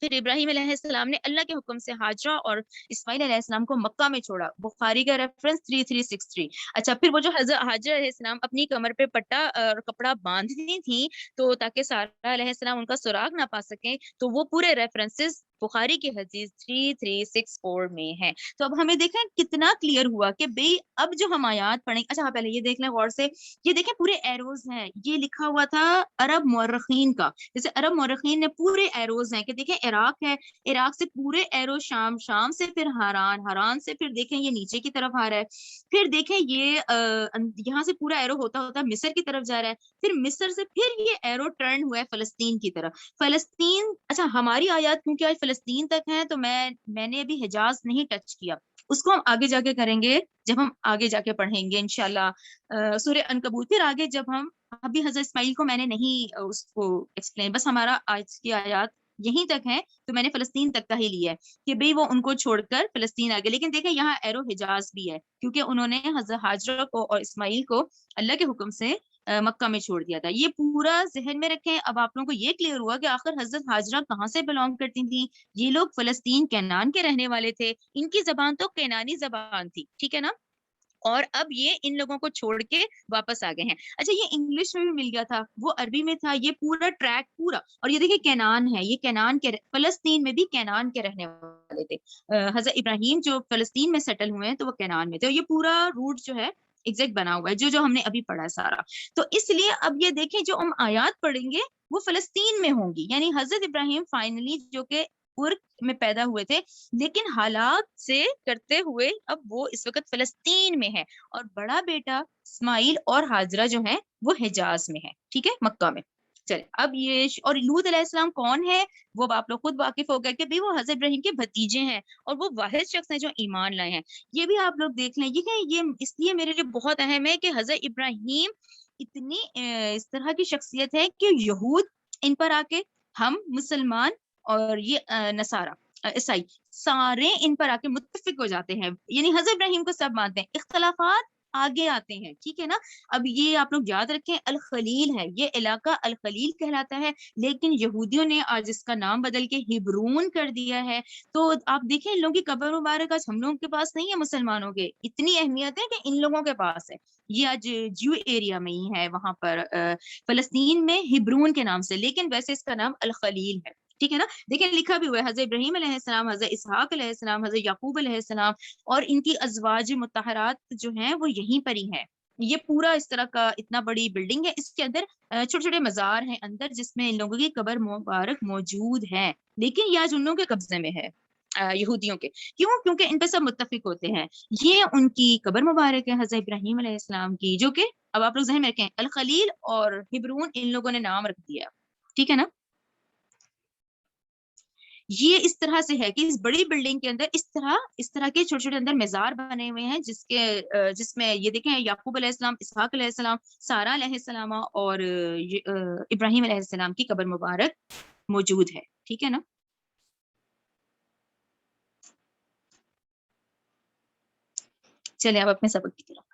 پھر ابراہیم علیہ السلام نے اللہ کے حکم سے حاجرہ اور اسماعیل علیہ السلام کو مکہ میں چھوڑا، بخاری کا ریفرنس 3363. اچھا، پھر وہ جو حضرت حاجرہ علیہ السلام اپنی کمر پہ پٹا اور کپڑا باندھتی تھی تو تاکہ سارہ علیہ السلام ان کا سراغ نہ پا سکیں، تو وہ پورے ریفرنسز بخاری کی حدیث 3364 میں ہیں. تو اب ہمیں دیکھیں کتنا کلیئر ہوا کہ بھئی اب جو ہم آیات پڑھیں. اچھا ہاں، پہلے یہ دیکھ لیں غور سے، یہ دیکھیں پورے ایروز ہیں، یہ لکھا ہوا تھا عرب مورخین کا، جیسے عرب مورخین نے پورے ایروز ہیں کہ دیکھیں عراق ہے، عراق سے پورے ایرو شام، شام سے پھر ہاران، ہاران سے پھر دیکھیں یہ نیچے کی طرف آ رہا ہے، پھر دیکھیں یہ یہاں سے پورا ایرو ہوتا ہوتا مصر کی طرف جا رہا ہے، پھر مصر سے پھر یہ ایرو ٹرن ہوا ہے فلسطین کی طرف. فلسطین، اچھا ہماری آیات کیونکہ آج فلسطین تک ہیں تو میں نے ابھی حجاز نہیں ٹچ کیا، اس کو ہم آگے جا کے کریں گے جب ہم آگے جا کے پڑھیں گے انشاءاللہ سورہ عنکبوت. پھر آگے جب ہم، ابھی حضرت اسماعیل کو میں نے نہیں اس کو ایکسپلین، بس ہمارا آج کی آیات یہیں تک ہیں تو میں نے فلسطین تک کا ہی لیا ہے کہ بھئی وہ ان کو چھوڑ کر فلسطین آ گئے. لیکن دیکھیں یہاں ایرو حجاز بھی ہے کیونکہ انہوں نے حضرت ہاجرہ کو اور اسماعیل کو اللہ کے حکم سے مکہ میں چھوڑ دیا تھا. یہ پورا ذہن میں رکھیں. اب آپ لوگوں کو یہ کلیئر ہوا کہ آخر حضرت ہاجرہ کہاں سے بلونگ کرتی تھیں. یہ لوگ فلسطین کینان کے رہنے والے تھے. ان کی زبان تو کینانی زبان تھی, ٹھیک ہے نا, اور اب یہ ان لوگوں کو چھوڑ کے واپس آ گئے ہیں. اچھا یہ انگلش میں بھی مل گیا تھا, وہ عربی میں تھا, یہ پورا ٹریک پورا. اور یہ دیکھیں کینان ہے, یہ کینان کے فلسطین میں بھی کینان کے رہنے والے تھے. حضرت ابراہیم جو فلسطین میں سیٹل ہوئے ہیں تو وہ کینان میں تھے. اور یہ پورا روٹ جو ہے ایگزیکٹ بنا ہوا ہے جو ہم نے ابھی پڑھا ہے سارا. تو اس لیے اب یہ دیکھیں جو ہم آیات پڑھیں گے وہ فلسطین میں ہوں گی. یعنی حضرت ابراہیم فائنلی جو کہ میں پیدا ہوئے تھے لیکن حالات سے کرتے ہوئے اب وہ اس وقت فلسطین میں ہے, اور بڑا بیٹا اسماعیل اور ہاجرہ جو ہیں وہ حجاز میں ہے, ٹھیک ہے, مکہ میں. چلے اب یہ اور لوط علیہ السلام کون ہے وہ آپ لوگ خود واقف ہو گئے کہ بھی وہ حضرت ابراہیم کے بھتیجے ہیں اور وہ واحد شخص ہیں جو ایمان لائے ہیں. یہ بھی آپ لوگ دیکھ لیں. یہ اس لیے میرے لیے بہت اہم ہے کہ حضرت ابراہیم اتنی اس طرح کی شخصیت ہے کہ یہود ان پر آ کے, ہم مسلمان اور یہ نصارہ عیسائی سارے ان پر آ کے متفق ہو جاتے ہیں. یعنی حضرت ابراہیم کو سب مانتے ہیں, اختلافات آگے آتے ہیں, ٹھیک ہے نا. اب یہ آپ لوگ یاد رکھیں الخلیل ہے, یہ علاقہ الخلیل کہلاتا ہے, لیکن یہودیوں نے آج اس کا نام بدل کے ہبرون کر دیا ہے. تو آپ دیکھیں ان لوگوں کی قبر مبارک آج ہم لوگوں کے پاس نہیں ہے مسلمانوں کے, اتنی اہمیت ہے کہ ان لوگوں کے پاس ہے. یہ آج جیو ایریا میں ہی ہے, وہاں پر فلسطین میں ہبرون کے نام سے, لیکن ویسے اس کا نام الخلیل ہے, ٹھیک ہے نا. دیکھیں لکھا بھی ہوا ہے حضرت ابراہیم علیہ السلام, حضرت اسحاق علیہ السلام, حضرت یعقوب علیہ السلام اور ان کی ازواج مطہرات جو ہیں وہ یہیں پر ہی ہیں. یہ پورا اس طرح کا اتنا بڑی بلڈنگ ہے, اس کے اندر چھوٹے چھوٹے مزار ہیں اندر جس میں ان لوگوں کی قبر مبارک موجود ہے, لیکن یہ آج ان لوگوں کے قبضے میں ہے یہودیوں کے. کیوں؟ کیونکہ ان پہ سب متفق ہوتے ہیں. یہ ان کی قبر مبارک ہے حضرت ابراہیم علیہ السلام کی, جو کہ اب آپ لوگ ذہن میں رکھیں الخلیل اور ہبرون ان لوگوں نے نام رکھ دیا, ٹھیک ہے نا. یہ اس طرح سے ہے کہ اس بڑی بلڈنگ کے اندر اس طرح کے چھوٹے چھوٹے اندر مزار بنے ہوئے ہیں جس میں یہ دیکھیں یعقوب علیہ السلام, اسحاق علیہ السلام, سارہ علیہ السلام اور ابراہیم علیہ السلام کی قبر مبارک موجود ہے, ٹھیک ہے نا. چلیں اب اپنے سبق کی طرف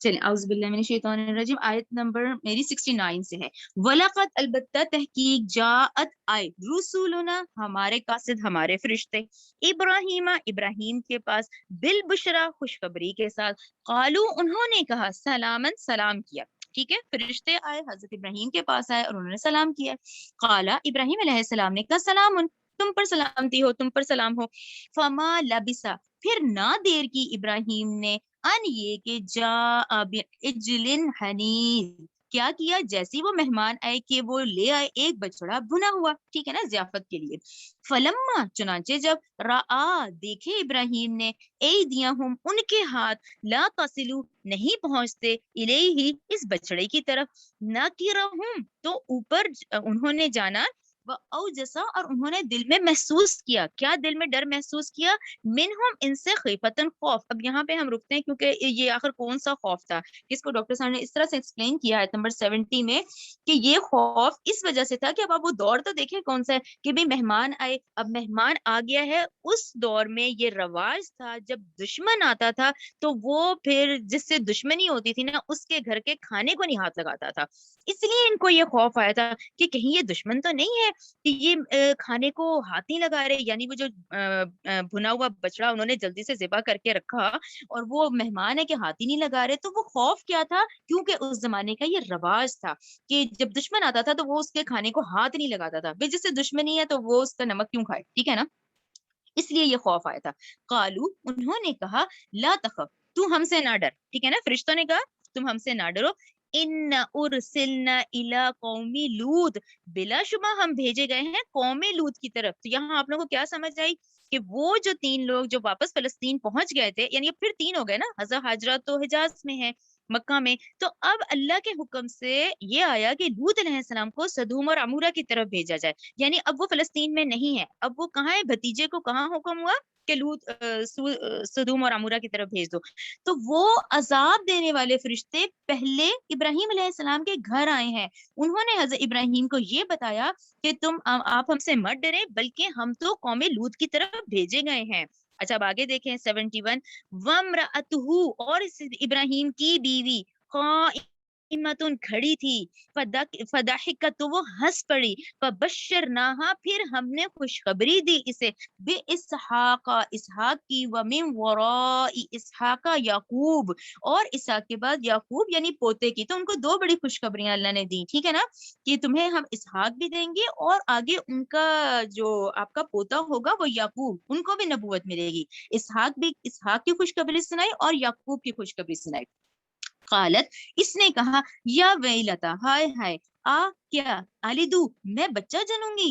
چلیں. اعوذ باللہ من الشیطان الرجیم, آیت نمبر میری 69 سے ہے. وَلَقَدْ البتہ تحقیق جاءت آئے رسولنا ہمارے قاصد ہمارے فرشتے ابراہیم کے پاس بالبشرا خوشخبری کے ساتھ, قالو انہوں نے کہا, سلامن سلام کیا, ٹھیک ہے. فرشتے آئے حضرت ابراہیم کے پاس آئے اور انہوں نے سلام کیا. قالا ابراہیم علیہ السلام نے کہا سلام, تم پر سلامتی ہو, تم پر سلام ہو. فما لبسا پھر نہ دیر کی ابراہیم نے ان یہ کہ جا اجلن حنیذ کیا کیا, جیسی وہ مہمان آئے کہ وہ لے آئے ایک بچڑا بھنا ہوا, ٹھیک ہے نا, ضیافت کے لیے. فلما چنانچہ جب رآ دیکھے ابراہیم نے ایدیہم ان کے ہاتھ لا تصلو نہیں پہنچتے الیہ اس بچڑے کی طرف, نہ کرہم تو اوپر انہوں نے جانا, اوجسا اور انہوں نے دل میں محسوس کیا, کیا دل میں ڈر محسوس کیا, منہم ان سے خیفتن خوف. اب یہاں پہ ہم رکتے ہیں کیونکہ یہ آخر کون سا خوف تھا جس کو ڈاکٹر صاحب نے اس طرح سے ایکسپلین کیا ہے نمبر 70 میں کہ یہ خوف اس وجہ سے تھا کہ اب آپ وہ دور تو دیکھیں کون سا ہے کہ بھی مہمان آئے, اب مہمان آ گیا ہے. اس دور میں یہ رواج تھا جب دشمن آتا تھا تو وہ پھر جس سے دشمنی ہوتی تھی نا اس کے گھر کے کھانے کو نہیں ہاتھ لگاتا تھا. اس لیے ان کو یہ خوف آیا تھا کہ کہیں یہ دشمن تو نہیں ہے کہ یہ کھانے کو ہاتھ نہیں لگا رہے. یعنی وہ جو بھنا ہوا بچڑا انہوں نے جلدی سے ذبح کر کے رکھا اور وہ مہمان ہے کہ ہاتھ ہی نہیں لگا رہے, تو وہ خوف کیا تھا, کیونکہ اس زمانے کا یہ رواج تھا کہ جب دشمن آتا تھا تو وہ اس کے کھانے کو ہاتھ نہیں لگاتا تھا. جس سے دشمنی ہے تو وہ اس کا نمک کیوں کھائے, ٹھیک ہے نا. اس لیے یہ خوف آیا تھا. قالو انہوں نے کہا لا تخف تو ہم سے نہ ڈر, ٹھیک ہے نا. فرشتوں نے کہا تم ہم سے نہ ڈرو. ان ارسلنا الی قوم لوط بلا شبہ ہم بھیجے گئے ہیں قوم لوط کی طرف. تو یہاں آپ لوگوں کو کیا سمجھ آئی کہ وہ جو 3 لوگ جو واپس فلسطین پہنچ گئے تھے, یعنی پھر 3 ہو گئے نا, حضرت ہاجرہ تو حجاز میں ہے مکہ میں, تو اب اللہ کے حکم سے یہ آیا کہ لوط علیہ السلام کو سدوم اور عمورہ کی طرف بھیجا جائے. یعنی اب وہ فلسطین میں نہیں ہے, اب وہ کہاں ہے, بھتیجے کو کہاں حکم ہوا کہ لوط سدوم اور عمورہ کی طرف بھیج دو. تو وہ عذاب دینے والے فرشتے پہلے ابراہیم علیہ السلام کے گھر آئے ہیں. انہوں نے حضرت ابراہیم کو یہ بتایا کہ آپ ہم سے مت ڈرے، بلکہ ہم تو قوم لوط کی طرف بھیجے گئے ہیں. اچھا اب آگے دیکھیں 71. وَامْرَأَتُهُ، اور ابراہیم کی بیوی قائمۃ کھڑی تھی، فضحکت، تو وہ ہنس پڑی، فبشرناہا، پھر ہم نے خوشخبری دی اسے، بِإِسْحَاقَ، اسحاق کی، وَمِن وَرَاءِ اسحاق یعقوب، اور اسحاق کے بعد یعقوب یعنی پوتے کی. تو ان کو دو بڑی خوشخبریاں اللہ نے دی، ٹھیک ہے نا، کہ تمہیں ہم اسحاق بھی دیں گے اور آگے ان کا جو آپ کا پوتا ہوگا وہ یعقوب، ان کو بھی نبوت ملے گی. اسحاق کی خوشخبری سنائی اور یعقوب کی خوشخبری سنائی. قالت، اس نے کہا، یا ویلتا، ہائے ہائے، کیا آلدو، میں بچہ جنوں گی،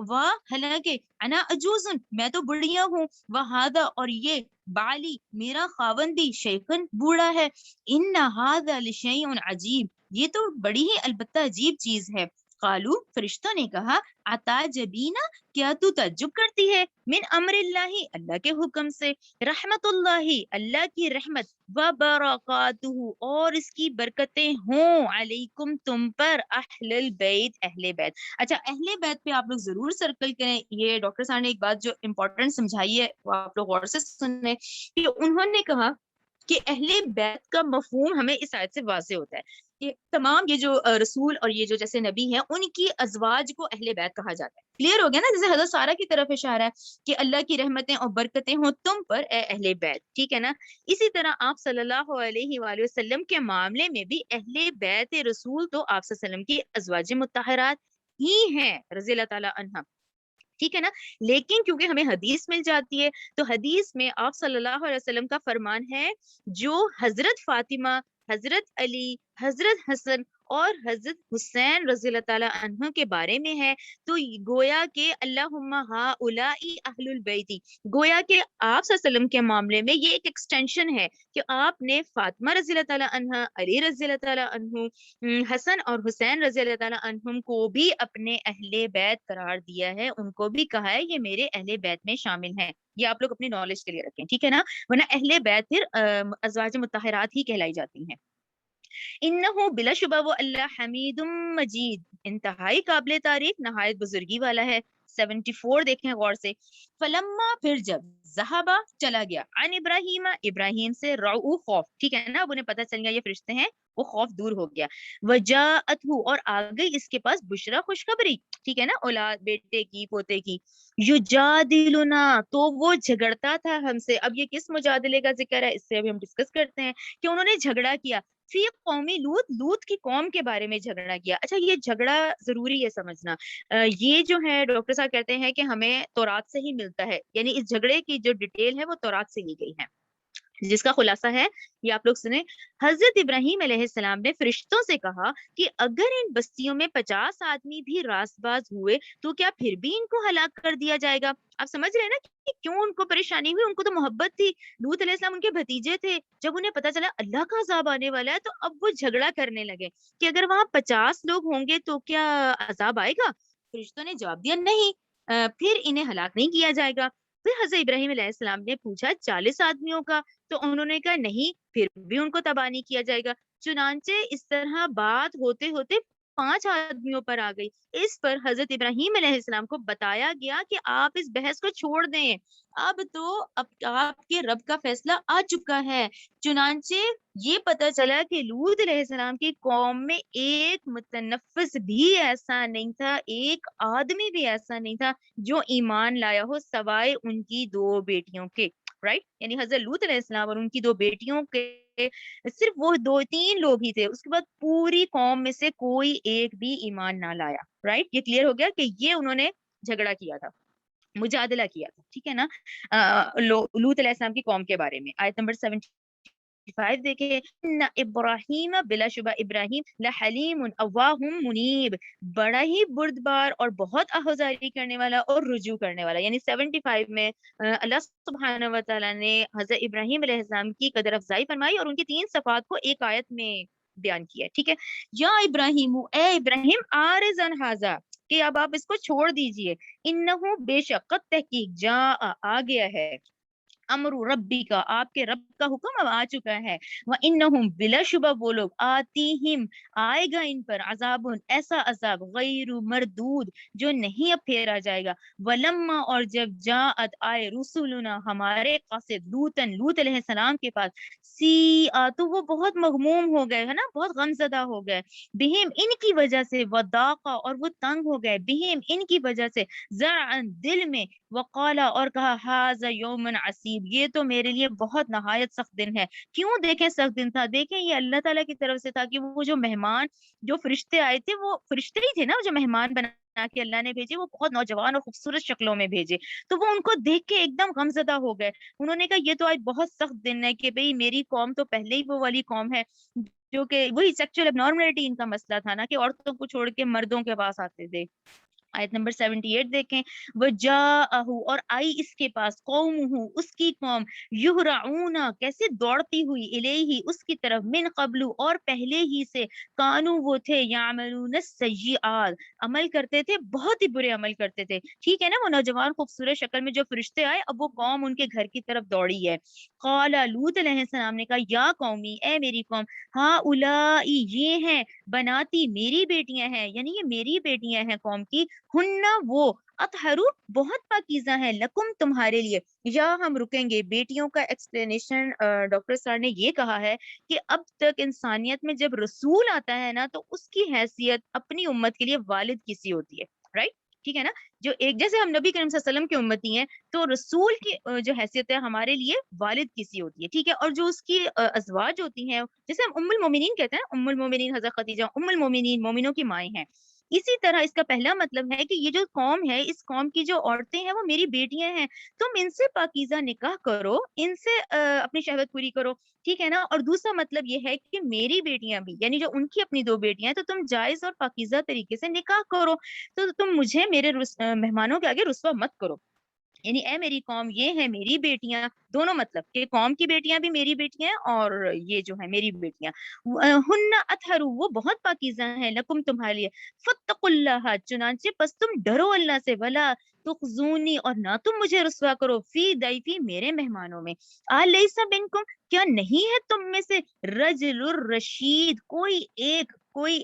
واہ حالانکہ انا عجوزن، میں تو بڑھیا ہوں، وہذا، اور یہ بالی، میرا خاوند بھی، شیخن، بوڑھا ہے، ان ھذا لشیء عجیب، یہ تو بڑی ہی البتہ عجیب چیز ہے. قالو، فرشتوں نے کہا، اتعجبینا، کیا تو تعجب کرتی ہے، من امر اللہ، اللہ کے حکم سے، رحمت اللہ، اللہ کی رحمت، وبرکاتہ، اور اس کی برکتیں ہوں، علیکم، تم پر، اہل البیت، اہل بیت. اچھا اہل بیت پہ آپ لوگ ضرور سرکل کریں. یہ ڈاکٹر صاحب نے ایک بات جو امپورٹنٹ سمجھائی ہے وہ آپ لوگ غور سے سنیں، کہ انہوں نے کہا کہ اہل بیت کا مفہوم ہمیں اس آیت سے واضح ہوتا ہے کہ تمام یہ جو رسول اور یہ جو جیسے نبی ہیں ان کی ازواج کو اہل بیت کہا جاتا ہے. کلیئر ہو گیا نا، جیسے حضرت سارہ کی طرف اشارہ ہے کہ اللہ کی رحمتیں اور برکتیں ہوں تم پر اے اہل بیت، ٹھیک ہے نا. اسی طرح آپ صلی اللہ علیہ وآلہ وسلم کے معاملے میں بھی اہل بیت رسول تو آپ صلی اللہ علیہ وسلم کی ازواج مطہرات ہی ہیں رضی اللہ تعالی عنہ، ٹھیک ہے نا. لیکن کیونکہ ہمیں حدیث مل جاتی ہے تو حدیث میں آپ صلی اللہ علیہ وسلم کا فرمان ہے، جو حضرت فاطمہ، حضرت علی، حضرت حسن اور حضرت حسین رضی اللہ تعالی عنہ کے بارے میں ہے، تو گویا کہ اللہم ہؤلاء اہل البیت، گویا کہ آپ صلی اللہ علیہ وسلم کے معاملے میں یہ ایک ایکسٹینشن ہے کہ آپ نے فاطمہ رضی اللہ تعالی عنہ، علی رضی اللہ تعالی عنہ، حسن اور حسین رضی اللہ تعالیٰ عنہم کو بھی اپنے اہل بیت قرار دیا ہے، ان کو بھی کہا ہے یہ میرے اہل بیت میں شامل ہیں. یہ آپ لوگ اپنی نالج کے لیے رکھیں، ٹھیک ہے نا، ورنہ اہل بیت پھر ازواج مطہرات ہی کہلائی جاتی ہیں. انہو، بلا شبہ وہ اللہ، حمید مجید، انتہائی قابل تعریف، نہایت بزرگی والا ہے. 74 دیکھیں غور سے. فلما، پھر جب، ذہبا، چلا گیا، عن ابراہیم، ابراہیم سے، رعو، خوف، ٹھیک ہے نا، اب انہیں پتہ چل گیا یہ فرشتے ہیں، وہ خوف دور ہو گیا. وجاءتہ، اور آ گئی اس کے پاس، بشرا، خوشخبری، ٹھیک ہے نا، اولاد، بیٹے کی، پوتے کی. یجادلنا، تو وہ جھگڑتا تھا ہم سے. اب یہ کس مجادلے کا ذکر ہے، اس سے ابھی ہم ڈسکس کرتے ہیں کہ انہوں نے جھگڑا کیا فی قومی لوط، لوط کی قوم کے بارے میں جھگڑا کیا. اچھا یہ جھگڑا ضروری ہے سمجھنا. یہ جو ہے ڈاکٹر صاحب کہتے ہیں کہ ہمیں تورات سے ہی ملتا ہے، یعنی اس جھگڑے کی جو ڈیٹیل ہے وہ تورات سے لی گئی ہے، جس کا خلاصہ ہے یہ آپ لوگ سنیں. حضرت ابراہیم علیہ السلام نے فرشتوں سے کہا کہ اگر ان بستیوں میں 50 آدمی بھی راست باز ہوئے تو کیا پھر بھی ان کو ہلاک کر دیا جائے گا. آپ سمجھ رہے ہیں نا کہ کیوں ان کو پریشانی ہوئی، ان کو تو محبت تھی، لوط علیہ السلام ان کے بھتیجے تھے. جب انہیں پتا چلا اللہ کا عذاب آنے والا ہے تو اب وہ جھگڑا کرنے لگے کہ اگر وہاں 50 لوگ ہوں گے تو کیا عذاب آئے گا. فرشتوں نے جواب دیا نہیں، پھر انہیں ہلاک نہیں کیا جائے گا. پھر حضرت ابراہیم علیہ السلام نے پوچھا 40 آدمیوں کا، تو انہوں نے کہا نہیں، پھر بھی ان کو تباہ نہیں کیا جائے گا. چنانچہ اس طرح بات ہوتے ہوتے 5 آدمیوں پر آ گئی. اس پر حضرت ابراہیم علیہ السلام کو بتایا گیا کہ آپ اس بحث کو چھوڑ دیں، اب آپ کے رب کا فیصلہ آ چکا ہے. چنانچہ یہ پتہ چلا کہ لوط علیہ السلام کی قوم میں ایک متنفس بھی ایسا نہیں تھا، ایک آدمی بھی ایسا نہیں تھا جو ایمان لایا ہو سوائے ان کی 2 بیٹیوں کے. رائٹ، یعنی حضرت لوط علیہ السلام اور ان کی 2 بیٹیوں کے صرف وہ 2-3 لوگ ہی تھے، اس کے بعد پوری قوم میں سے کوئی ایک بھی ایمان نہ لایا. رائٹ، یہ کلیئر ہو گیا کہ یہ انہوں نے جھگڑا کیا تھا، مجادلہ کیا تھا، ٹھیک ہے نا. لوط علیہ السلام کی قوم کے بارے میں آیت نمبر 75 دیکھیں. ان ابراہیم، بلا شبہ ابراہیم، لحلیم، اواہ منیب، بڑا ہی بردبار اور بہت آہوزاری کرنے والا اور رجوع کرنے والا. یعنی 75 میں اللہ سبحانہ و تعالیٰ نے حضرت ابراہیم علیہ السلام کی قدر افزائی فرمائی اور ان کی 3 صفات کو ایک آیت میں بیان کیا ہے، ٹھیک ہے. یا ابراہیم، اے ابراہیم، آرزن ھذا، کہ اب آپ اس کو چھوڑ دیجئے، انہو، بے شک، قد تحقیق، جا، آ گیا ہے، امر ربی کا، آپ کے رب کا حکم اب آ چکا ہے، وَإِنَّهُمْ بلا شبہ وہ لوگ آتیہم آئے گا ان پر عذاب ایسا عذاب غیر مردود جو نہیں اب پھیرا جائے گا، ولما اور جب جاءت آئے رسولنا ہمارے قاصد لوط علیہ السلام کے پاس، تو وہ بہت مغموم ہو گئے ہے نا، بہت غم زدہ ہو گئے، بہم ان کی وجہ سے، وضاقا اور وہ تنگ ہو گئے، بہم ان کی وجہ سے، زرعن دل میں، وقالا اور کہا ھذا یوم عصیب یہ تو میرے لیے بہت نہایت سخت دن ہے۔ کیوں دیکھیں سخت دن تھا؟ دیکھیں یہ اللہ تعالیٰ کی طرف سے تھا کہ وہ جو مہمان جو فرشتے آئے تھے وہ فرشتے ہی تھے نا، جو مہمان بنا کے اللہ نے بھیجے وہ بہت نوجوان اور خوبصورت شکلوں میں بھیجے، تو وہ ان کو دیکھ کے ایک دم غمزدہ ہو گئے۔ انہوں نے کہا یہ تو آج بہت سخت دن ہے کہ بھئی میری قوم تو پہلے ہی وہ والی قوم ہے جو کہ وہی سیکچوئل اب نارملٹی ان کا مسئلہ تھا نا، کہ عورتوں کو چھوڑ کے مردوں کے پاس آتے تھے۔ آیت نمبر 78 دیکھیں، وَجَاءَهُ اور آئی اس کے پاس، قومُهُ اس کی قوم، یُہْرَعُونَ کیسے دوڑتی ہوئی، الیہ اس کی طرف، من قبل اور پہلے ہی سے، کانو وہ تھے، یعملون السیئات عمل کرتے تھے، بہت ہی برے عمل کرتے تھے، ٹھیک ہے نا، وہ نوجوان خوبصورت شکل میں جو فرشتے آئے، اب وہ قوم ان کے گھر کی طرف دوڑی ہے۔ قال لوط علیہ السلام نے کہا یا قومی اے میری قوم، ہاؤلائی یہ ہیں، بناتی میری بیٹیاں ہیں، یعنی یہ میری بیٹیاں ہیں قوم کی، ہن وہ، اطہرو بہت پاکیزہ ہیں، لکم تمہارے لیے۔ یا ہم رکیں گے، بیٹیوں کا ایکسپلینیشن ڈاکٹر سر نے یہ کہا ہے کہ اب تک انسانیت میں جب رسول آتا ہے نا تو اس کی حیثیت اپنی امت کے لیے والد کسی ہوتی ہے، رائٹ، ٹھیک ہے نا، جو ایک جیسے ہم نبی کریم صلی اللہ علیہ وسلم کی امتی ہیں تو رسول کی جو حیثیت ہے ہمارے لیے والد کسی ہوتی ہے، ٹھیک ہے، اور جو اس کی ازواج ہوتی ہیں جیسے ہم ام المومنین کہتے ہیں، ام المومنین حضرت خدیجہ ام المومنین مومنوں کی مائیں ہیں، اسی طرح اس کا پہلا مطلب ہے کہ یہ جو قوم ہے اس قوم کی جو عورتیں ہیں وہ میری بیٹیاں ہیں، تم ان سے پاکیزہ نکاح کرو، ان سے اپنی شہوت پوری کرو، ٹھیک ہے نا، اور دوسرا مطلب یہ ہے کہ میری بیٹیاں بھی، یعنی جو ان کی اپنی دو بیٹیاں ہیں تو تم جائز اور پاکیزہ طریقے سے نکاح کرو، تو تم مجھے میرے مہمانوں کے آگے رسوا مت کرو، یعنی اے میری قوم یہ ہے میری بیٹیاں، دونوں مطلب کہ قوم کی بیٹیاں بھی میری بیٹیاں ہیں اور یہ جو ہے میری بیٹیاں، ہن اطہر وہ بہت پاکیزہ ہیں، لکم تمہارے لیے، فاتقوا اللہ چنانچہ پس تم ڈرو اللہ سے، ولا تخزونی اور نہ تم مجھے رسوا کرو، فی ضیفی میرے مہمانوں میں، الیس منکم کیا نہیں ہے تم میں سے، رجل الرشید کوئی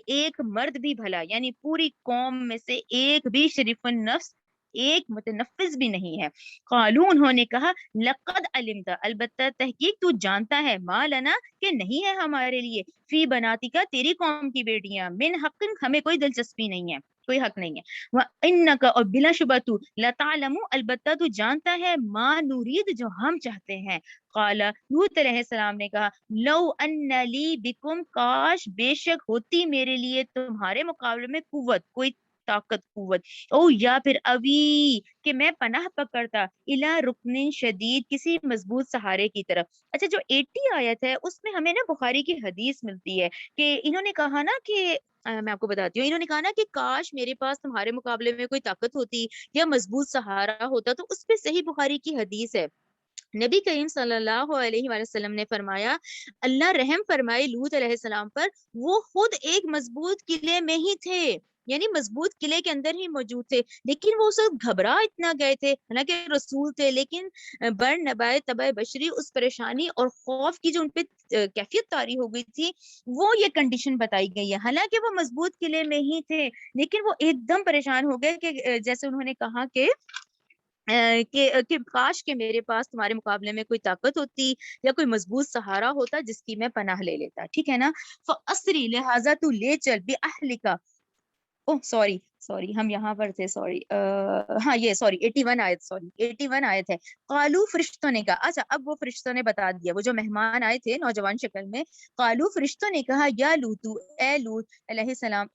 ایک مرد بھی بھلا، یعنی پوری قوم میں سے ایک بھی شریف النفس ایک متنفذ بھی نہیں ہے، قالو انہوں نے کہا لقد علمت البتہ تحقیق تو جانتا ہے، ما لنا کہ نہیں ہے ہمارے لیے، فی بناتی کا تیری قوم کی بیٹیاں، من حق ہمیں کوئی دلچسپی نہیں ہے، کوئی حق نہیں ہے، وَإِنَّكَ اور بلا شبہ تو لَتَعْلَمُ البتہ تو جانتا ہے، ما نرید جو ہم چاہتے ہیں، قال لوط علیہ السلام نے کہا لو ان لی بکم کاش بے شک ہوتی میرے لیے تمہارے مقابلے میں قوت، کوئی طاقت قوت، او یا پھر ابھی کہ میں پناہ پکڑتا الا رکن شدید کسی مضبوط سہارے کی طرف۔ اچھا جو 80 آیت ہے اس میں ہمیں نا بخاری کی حدیث ملتی ہے کہ انہوں نے کہا نا کہ میں آپ کو بتاتی ہوں، انہوں نے کہا نا کہ کاش میرے پاس تمہارے مقابلے میں کوئی طاقت ہوتی یا مضبوط سہارا ہوتا، تو اس پہ صحیح بخاری کی حدیث ہے، نبی کریم صلی اللہ علیہ وآلہ وسلم نے فرمایا اللہ رحم فرمائے لوط علیہ السلام پر، وہ خود ایک مضبوط قلعے میں ہی تھے، یعنی مضبوط قلعے کے اندر ہی موجود تھے، لیکن وہ اس وقت گھبرا اتنا گئے تھے، حالانکہ رسول تھے، لیکن بر نبائے طبع بشری اس پریشانی اور خوف کی جو ان پہ کیفیت طاری ہو گئی تھی، وہ یہ کنڈیشن بتائی گئی ہے، حالانکہ وہ مضبوط قلعے میں ہی تھے لیکن وہ ایک دم پریشان ہو گئے کہ جیسے انہوں نے کہا کہ کاش کہ میرے پاس تمہارے مقابلے میں کوئی طاقت ہوتی یا کوئی مضبوط سہارا ہوتا جس کی میں پناہ لے لیتا، ٹھیک ہے نا، فَأَسْرِ لہٰذا تو لے چل بِأَهْلِكَ، اوہ سوری ہم یہاں پر تھے، سوری ہاں یہ سوری 81 آیت ہے، قالو فرشتوں نے کہا، اچھا اب وہ فرشتوں نے بتا دیا، وہ جو مہمان آئے تھے نوجوان شکل میں، قالو فرشتوں نے کہا یا لوتو اے لوط علیہ السلام،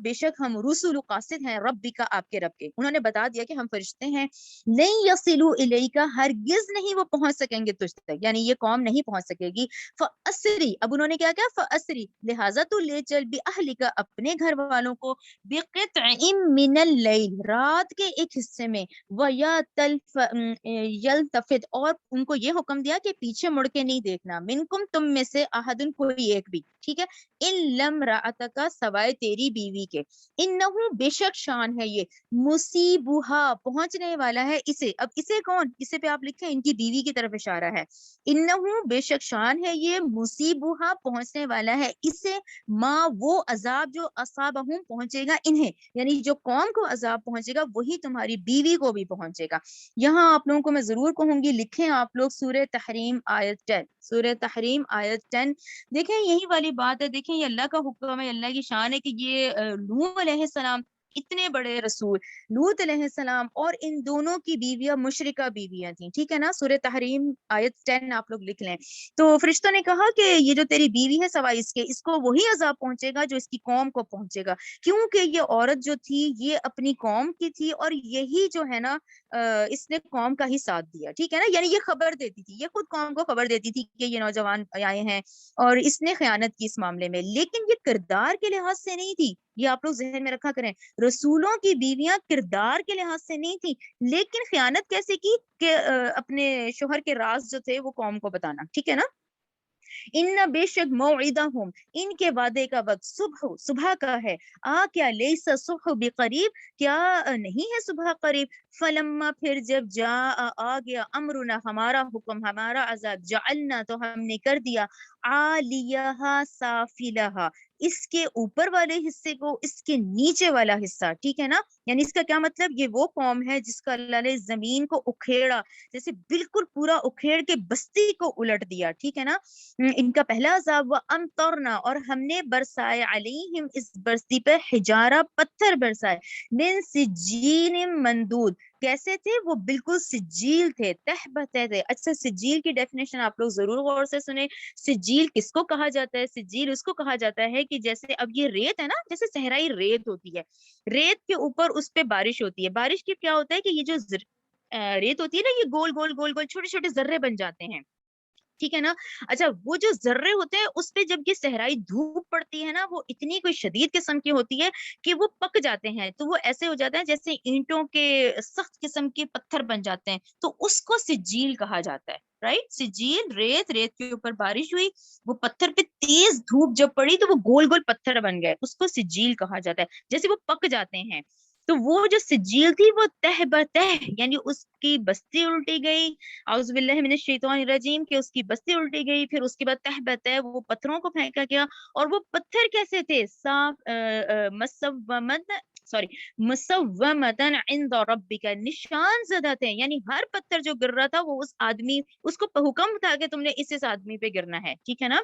بے شک ہم رسول قاصد ہیں ربی کا آپ کے رب کے، انہوں نے بتا دیا کہ ہم فرشتے ہیں، نہیں یصلو الیک ہرگز نہیں وہ پہنچ سکیں گے تجھ تک، یعنی یہ قوم نہیں پہنچ سکے گی، فاسری اب انہوں نے کیا کہا فاسری لہذا تو لے چل باہلک اپنے گھر والوں کو، بقطع من اللیل رات کے ایک حصے میں، یلتفت اور ان کو یہ حکم دیا کہ پیچھے مڑ کے نہیں دیکھنا، منکم تم میں سے احدن کوئی ایک بھی، ٹھیک ہے، ان لم راتک سوائے تیری بیوی کے. انہو بیشک شان ہے یہ, مصیبہا پہنچنے والا ہے اسے. اب اسے کون, اسے پہ آپ لکھیں ان کی بیوی کی طرف اشارہ ہے. انہو بیشک شان ہے یہ, مصیبہا پہنچنے والا ہے اسے, ماں وہ عذاب جو اصابہم پہنچے گا انہیں, یعنی جو قوم کو عذاب پہنچے گا وہی تمہاری بیوی کو بھی پہنچے گا. یہاں آپ لوگوں کو میں ضرور کہوں گی لکھیں آپ لوگ سورہ تحریم آیت 10, سورہ تحریم آیت 10. دیکھیں یہی والی بات ہے, دیکھیں یہ اللہ کا حکم ہے, اللہ کی شان ہے کہ یہ نوح علیہ السلام اتنے بڑے رسول, لوط علیہ السلام, اور ان دونوں کی بیویاں مشرکہ بیویاں تھیں, ٹھیک ہے نا. سورہ تحریم آیت 10 آپ لوگ لکھ لیں. تو فرشتوں نے کہا کہ یہ جو تیری بیوی ہے سوائے اس کو وہی عذاب پہنچے گا جو اس کی قوم کو پہنچے گا, کیونکہ یہ عورت جو تھی یہ اپنی قوم کی تھی, اور یہی جو ہے نا اس نے قوم کا ہی ساتھ دیا, ٹھیک ہے نا. یعنی یہ خبر دیتی تھی, یہ خود قوم کو خبر دیتی تھی کہ یہ نوجوان آئے ہیں, اور اس نے خیانت کی اس معاملے میں, لیکن یہ کردار کے لحاظ سے نہیں تھی. یہ آپ لوگ ذہن میں رکھا کریں, رسولوں کی بیویاں کردار کے لحاظ سے نہیں تھی, لیکن خیانت کیسے کی کہ اپنے شوہر کے راز جو تھے وہ قوم کو بتانا, ٹھیک ہے نا. ان بے شک موعدہم ان کے وعدے کا وقت صبح کا ہے. کیا لیس صبح بقریب, کیا نہیں ہے صبح قریب. فلما پھر جب آ گیا امرنا ہمارا حکم, ہمارا عذاب, جعلنا تو ہم نے کر دیا, عالیہا سافلہا اس کے اوپر والے حصے کو اس کے نیچے والا حصہ, ٹھیک ہے نا. یعنی اس کا کیا مطلب, یہ وہ قوم ہے جس کا اللہ نے زمین کو اکھیڑا, جیسے بالکل پورا اکھیڑ کے بستی کو الٹ دیا, ٹھیک ہے نا. ان کا پہلا عذاب وامطرنا, اور ہم نے برسائے علیہم اس بستی پہ حجارہ پتھر برسائے, من سجیل مندود, کیسے تھے وہ, بالکل سجیل تھے, تہبتے تھے. اچھا سجیل کی ڈیفینیشن آپ لوگ ضرور غور سے سنیں. سجیل کس کو کہا جاتا ہے, سجیل اس کو کہا جاتا ہے کہ جیسے اب یہ ریت ہے نا, جیسے صحرائی ریت ہوتی ہے, ریت کے اوپر اس پہ بارش ہوتی ہے. بارش کی کیا ہوتا ہے کہ یہ جو ریت ہوتی ہے نا, یہ گول گول گول گول چھوٹے چھوٹے ذرے بن جاتے ہیں, ٹھیک ہے نا. اچھا وہ جو ذرے ہوتے ہیں اس پہ جب یہ صحرائی دھوپ پڑتی ہے نا, وہ اتنی کوئی شدید قسم کی ہوتی ہے کہ وہ پک جاتے ہیں, تو وہ ایسے ہو جاتے ہیں جیسے اینٹوں کے سخت قسم کے پتھر بن جاتے ہیں, تو اس کو سجیل کہا جاتا ہے. رائٹ, سجیل ریت, ریت کے اوپر بارش ہوئی, وہ پتھر پہ تیز دھوپ جب پڑی تو وہ گول گول پتھر بن گئے, اس کو سجیل کہا جاتا ہے, جیسے وہ پک جاتے ہیں. تو وہ جو سجیل تھی وہ تہ بتہ, یعنی اس کی بستی الٹی گئی, اعوذ باللہ من الشیطان الرجیم, کہ اس کی بستی الٹی گئی, پھر اس کے بعد تہ بتہ وہ پتھروں کو پھینکا گیا. اور وہ پتھر کیسے تھے, صاف مسومتن عند ربک, نشان زدہ تھے, یعنی ہر پتھر جو گر رہا تھا وہ اس آدمی, اس کو حکم تھا کہ تم نے اس آدمی پہ گرنا ہے, ٹھیک ہے نا.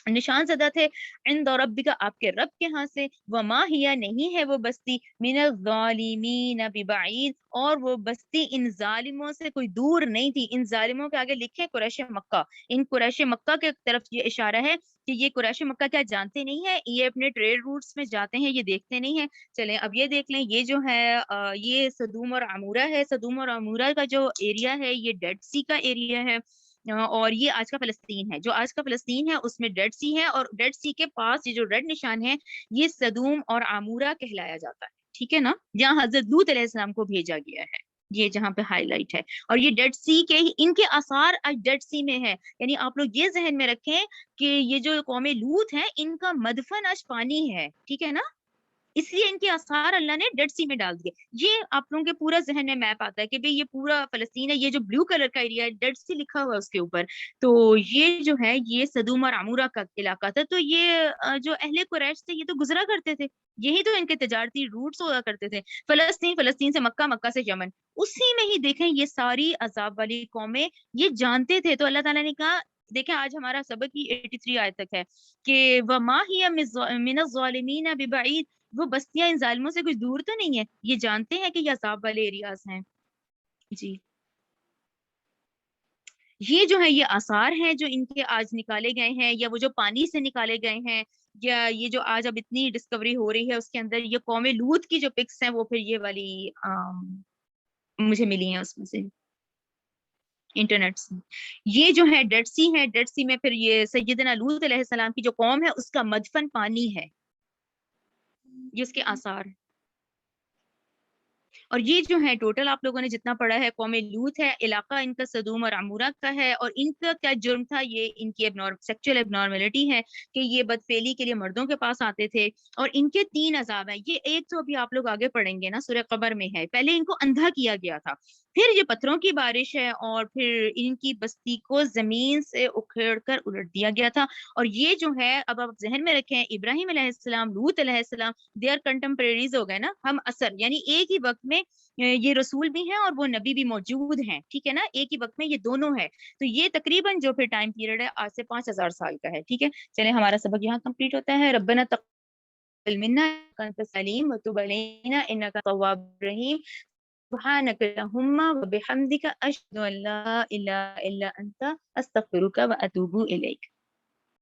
نشان زدہ تھے عند ربک, آپ کے رب کے ہاں سے. وما ہی نہیں ہے وہ بستی من الظالمین ببعید, اور وہ بستی ان ظالموں سے کوئی دور نہیں تھی. ان ظالموں کے آگے لکھے قریش مکہ, ان قریش مکہ کے طرف یہ اشارہ ہے کہ یہ قریش مکہ کیا جانتے نہیں ہے, یہ اپنے ٹریڈ روٹس میں جاتے ہیں, یہ دیکھتے نہیں ہیں. چلیں اب یہ دیکھ لیں, یہ جو ہے یہ سدوم اور عمورہ ہے. سدوم اور عمورہ کا جو ایریا ہے یہ ڈیڈ سی کا ایریا ہے, اور یہ آج کا فلسطین ہے. جو آج کا فلسطین ہے اس میں ڈیڈ سی ہے, اور ڈیڈ سی کے پاس یہ جو ریڈ نشان ہے یہ سدوم اور عمورہ کہلایا جاتا ہے, ٹھیک ہے نا, جہاں حضرت لوط علیہ السلام کو بھیجا گیا ہے, یہ جہاں پہ ہائی لائٹ ہے. اور یہ ڈیڈ سی کے ان کے آثار آج ڈیڈ سی میں ہے. یعنی آپ لوگ یہ ذہن میں رکھیں کہ یہ جو قوم لوط ہے ان کا مدفن آج پانی ہے, ٹھیک ہے نا, اس لیے ان کے آثار اللہ نے ڈیڈ سی میں ڈال دیے. یہ آپ لوگوں کے پورا ذہن میں میپ آتا ہے کہ بھئی یہ پورا فلسطین ہے, یہ جو بلو کلر کا ایریا ہے ڈیڈ سی لکھا ہوا ہے اس کے اوپر, تو یہ جو ہے یہ سدوم اور عمورہ کا علاقہ تھا. تو یہ جو اہل قریش تھے یہ تو گزرا کرتے تھے, یہی تو ان کے تجارتی روٹس ہوا کرتے تھے, فلسطین, فلسطین سے مکہ, مکہ سے یمن, اسی میں ہی دیکھیں یہ ساری عذاب والی قومیں یہ جانتے تھے. تو اللہ تعالیٰ نے کہا, دیکھیں آج ہمارا سبق ہی 83 آیت تک ہے کہ وما ہی من الظالمین ببعید, وہ بستیاں ان ظالموں سے کچھ دور تو نہیں ہے, یہ جانتے ہیں کہ یہ عذاب والے ایریاز ہیں. جی یہ جو ہے یہ آثار ہیں جو ان کے آج نکالے گئے ہیں, یا وہ جو پانی سے نکالے گئے ہیں, یا یہ جو آج اب اتنی ڈسکوری ہو رہی ہے اس کے اندر یہ قوم لوط کی جو پکس ہیں وہ پھر یہ والی مجھے ملی ہیں اس میں سے انٹرنیٹ سے. یہ جو ہے ڈیڈ سی ہے, ڈیڈ سی میں پھر یہ سیدنا لوط علیہ السلام کی جو قوم ہے اس کا مدفن پانی ہے, یہ اس کے آثار. اور یہ جو ہے ٹوٹل آپ لوگوں نے جتنا پڑھا ہے قوم لوط ہے، علاقہ ان کا صدوم اور عمورہ کا ہے، اور ان کا کیا جرم تھا، یہ ان کی سیکچوئل ابنارملٹی ہے کہ یہ بدفعلی کے لیے مردوں کے پاس آتے تھے، اور ان کے 3 عذاب ہیں۔ یہ ایک تو ابھی آپ لوگ آگے پڑھیں گے نا سورہ قمر میں ہے، پہلے ان کو اندھا کیا گیا تھا، پھر یہ پتھروں کی بارش ہے، اور پھر ان کی بستی کو زمین سے اکھیڑ کر الٹ دیا گیا تھا۔ اور یہ جو ہے اب آپ ذہن میں رکھیں، ابراہیم علیہ السلام، لوط علیہ السلام، دے آر کنٹمپریریز ہو گئے نا، ہم اثر، یعنی ایک ہی وقت میں یہ رسول بھی ہیں اور وہ نبی بھی موجود ہیں، ٹھیک ہے نا، ایک ہی وقت میں یہ دونوں ہے، تو یہ تقریباً جو پھر ٹائم پیریڈ ہے آج سے 5000 سال کا ہے، ٹھیک ہے۔ چلیں ہمارا سبق یہاں کمپلیٹ ہوتا ہے۔ ربنا تقبل منا انت السلیم وتب علینا انک التواب الرحیم، سبحانک اللہم وبحمدک اشہد ان لا الہ الا انت استغفرک واتوب الیک۔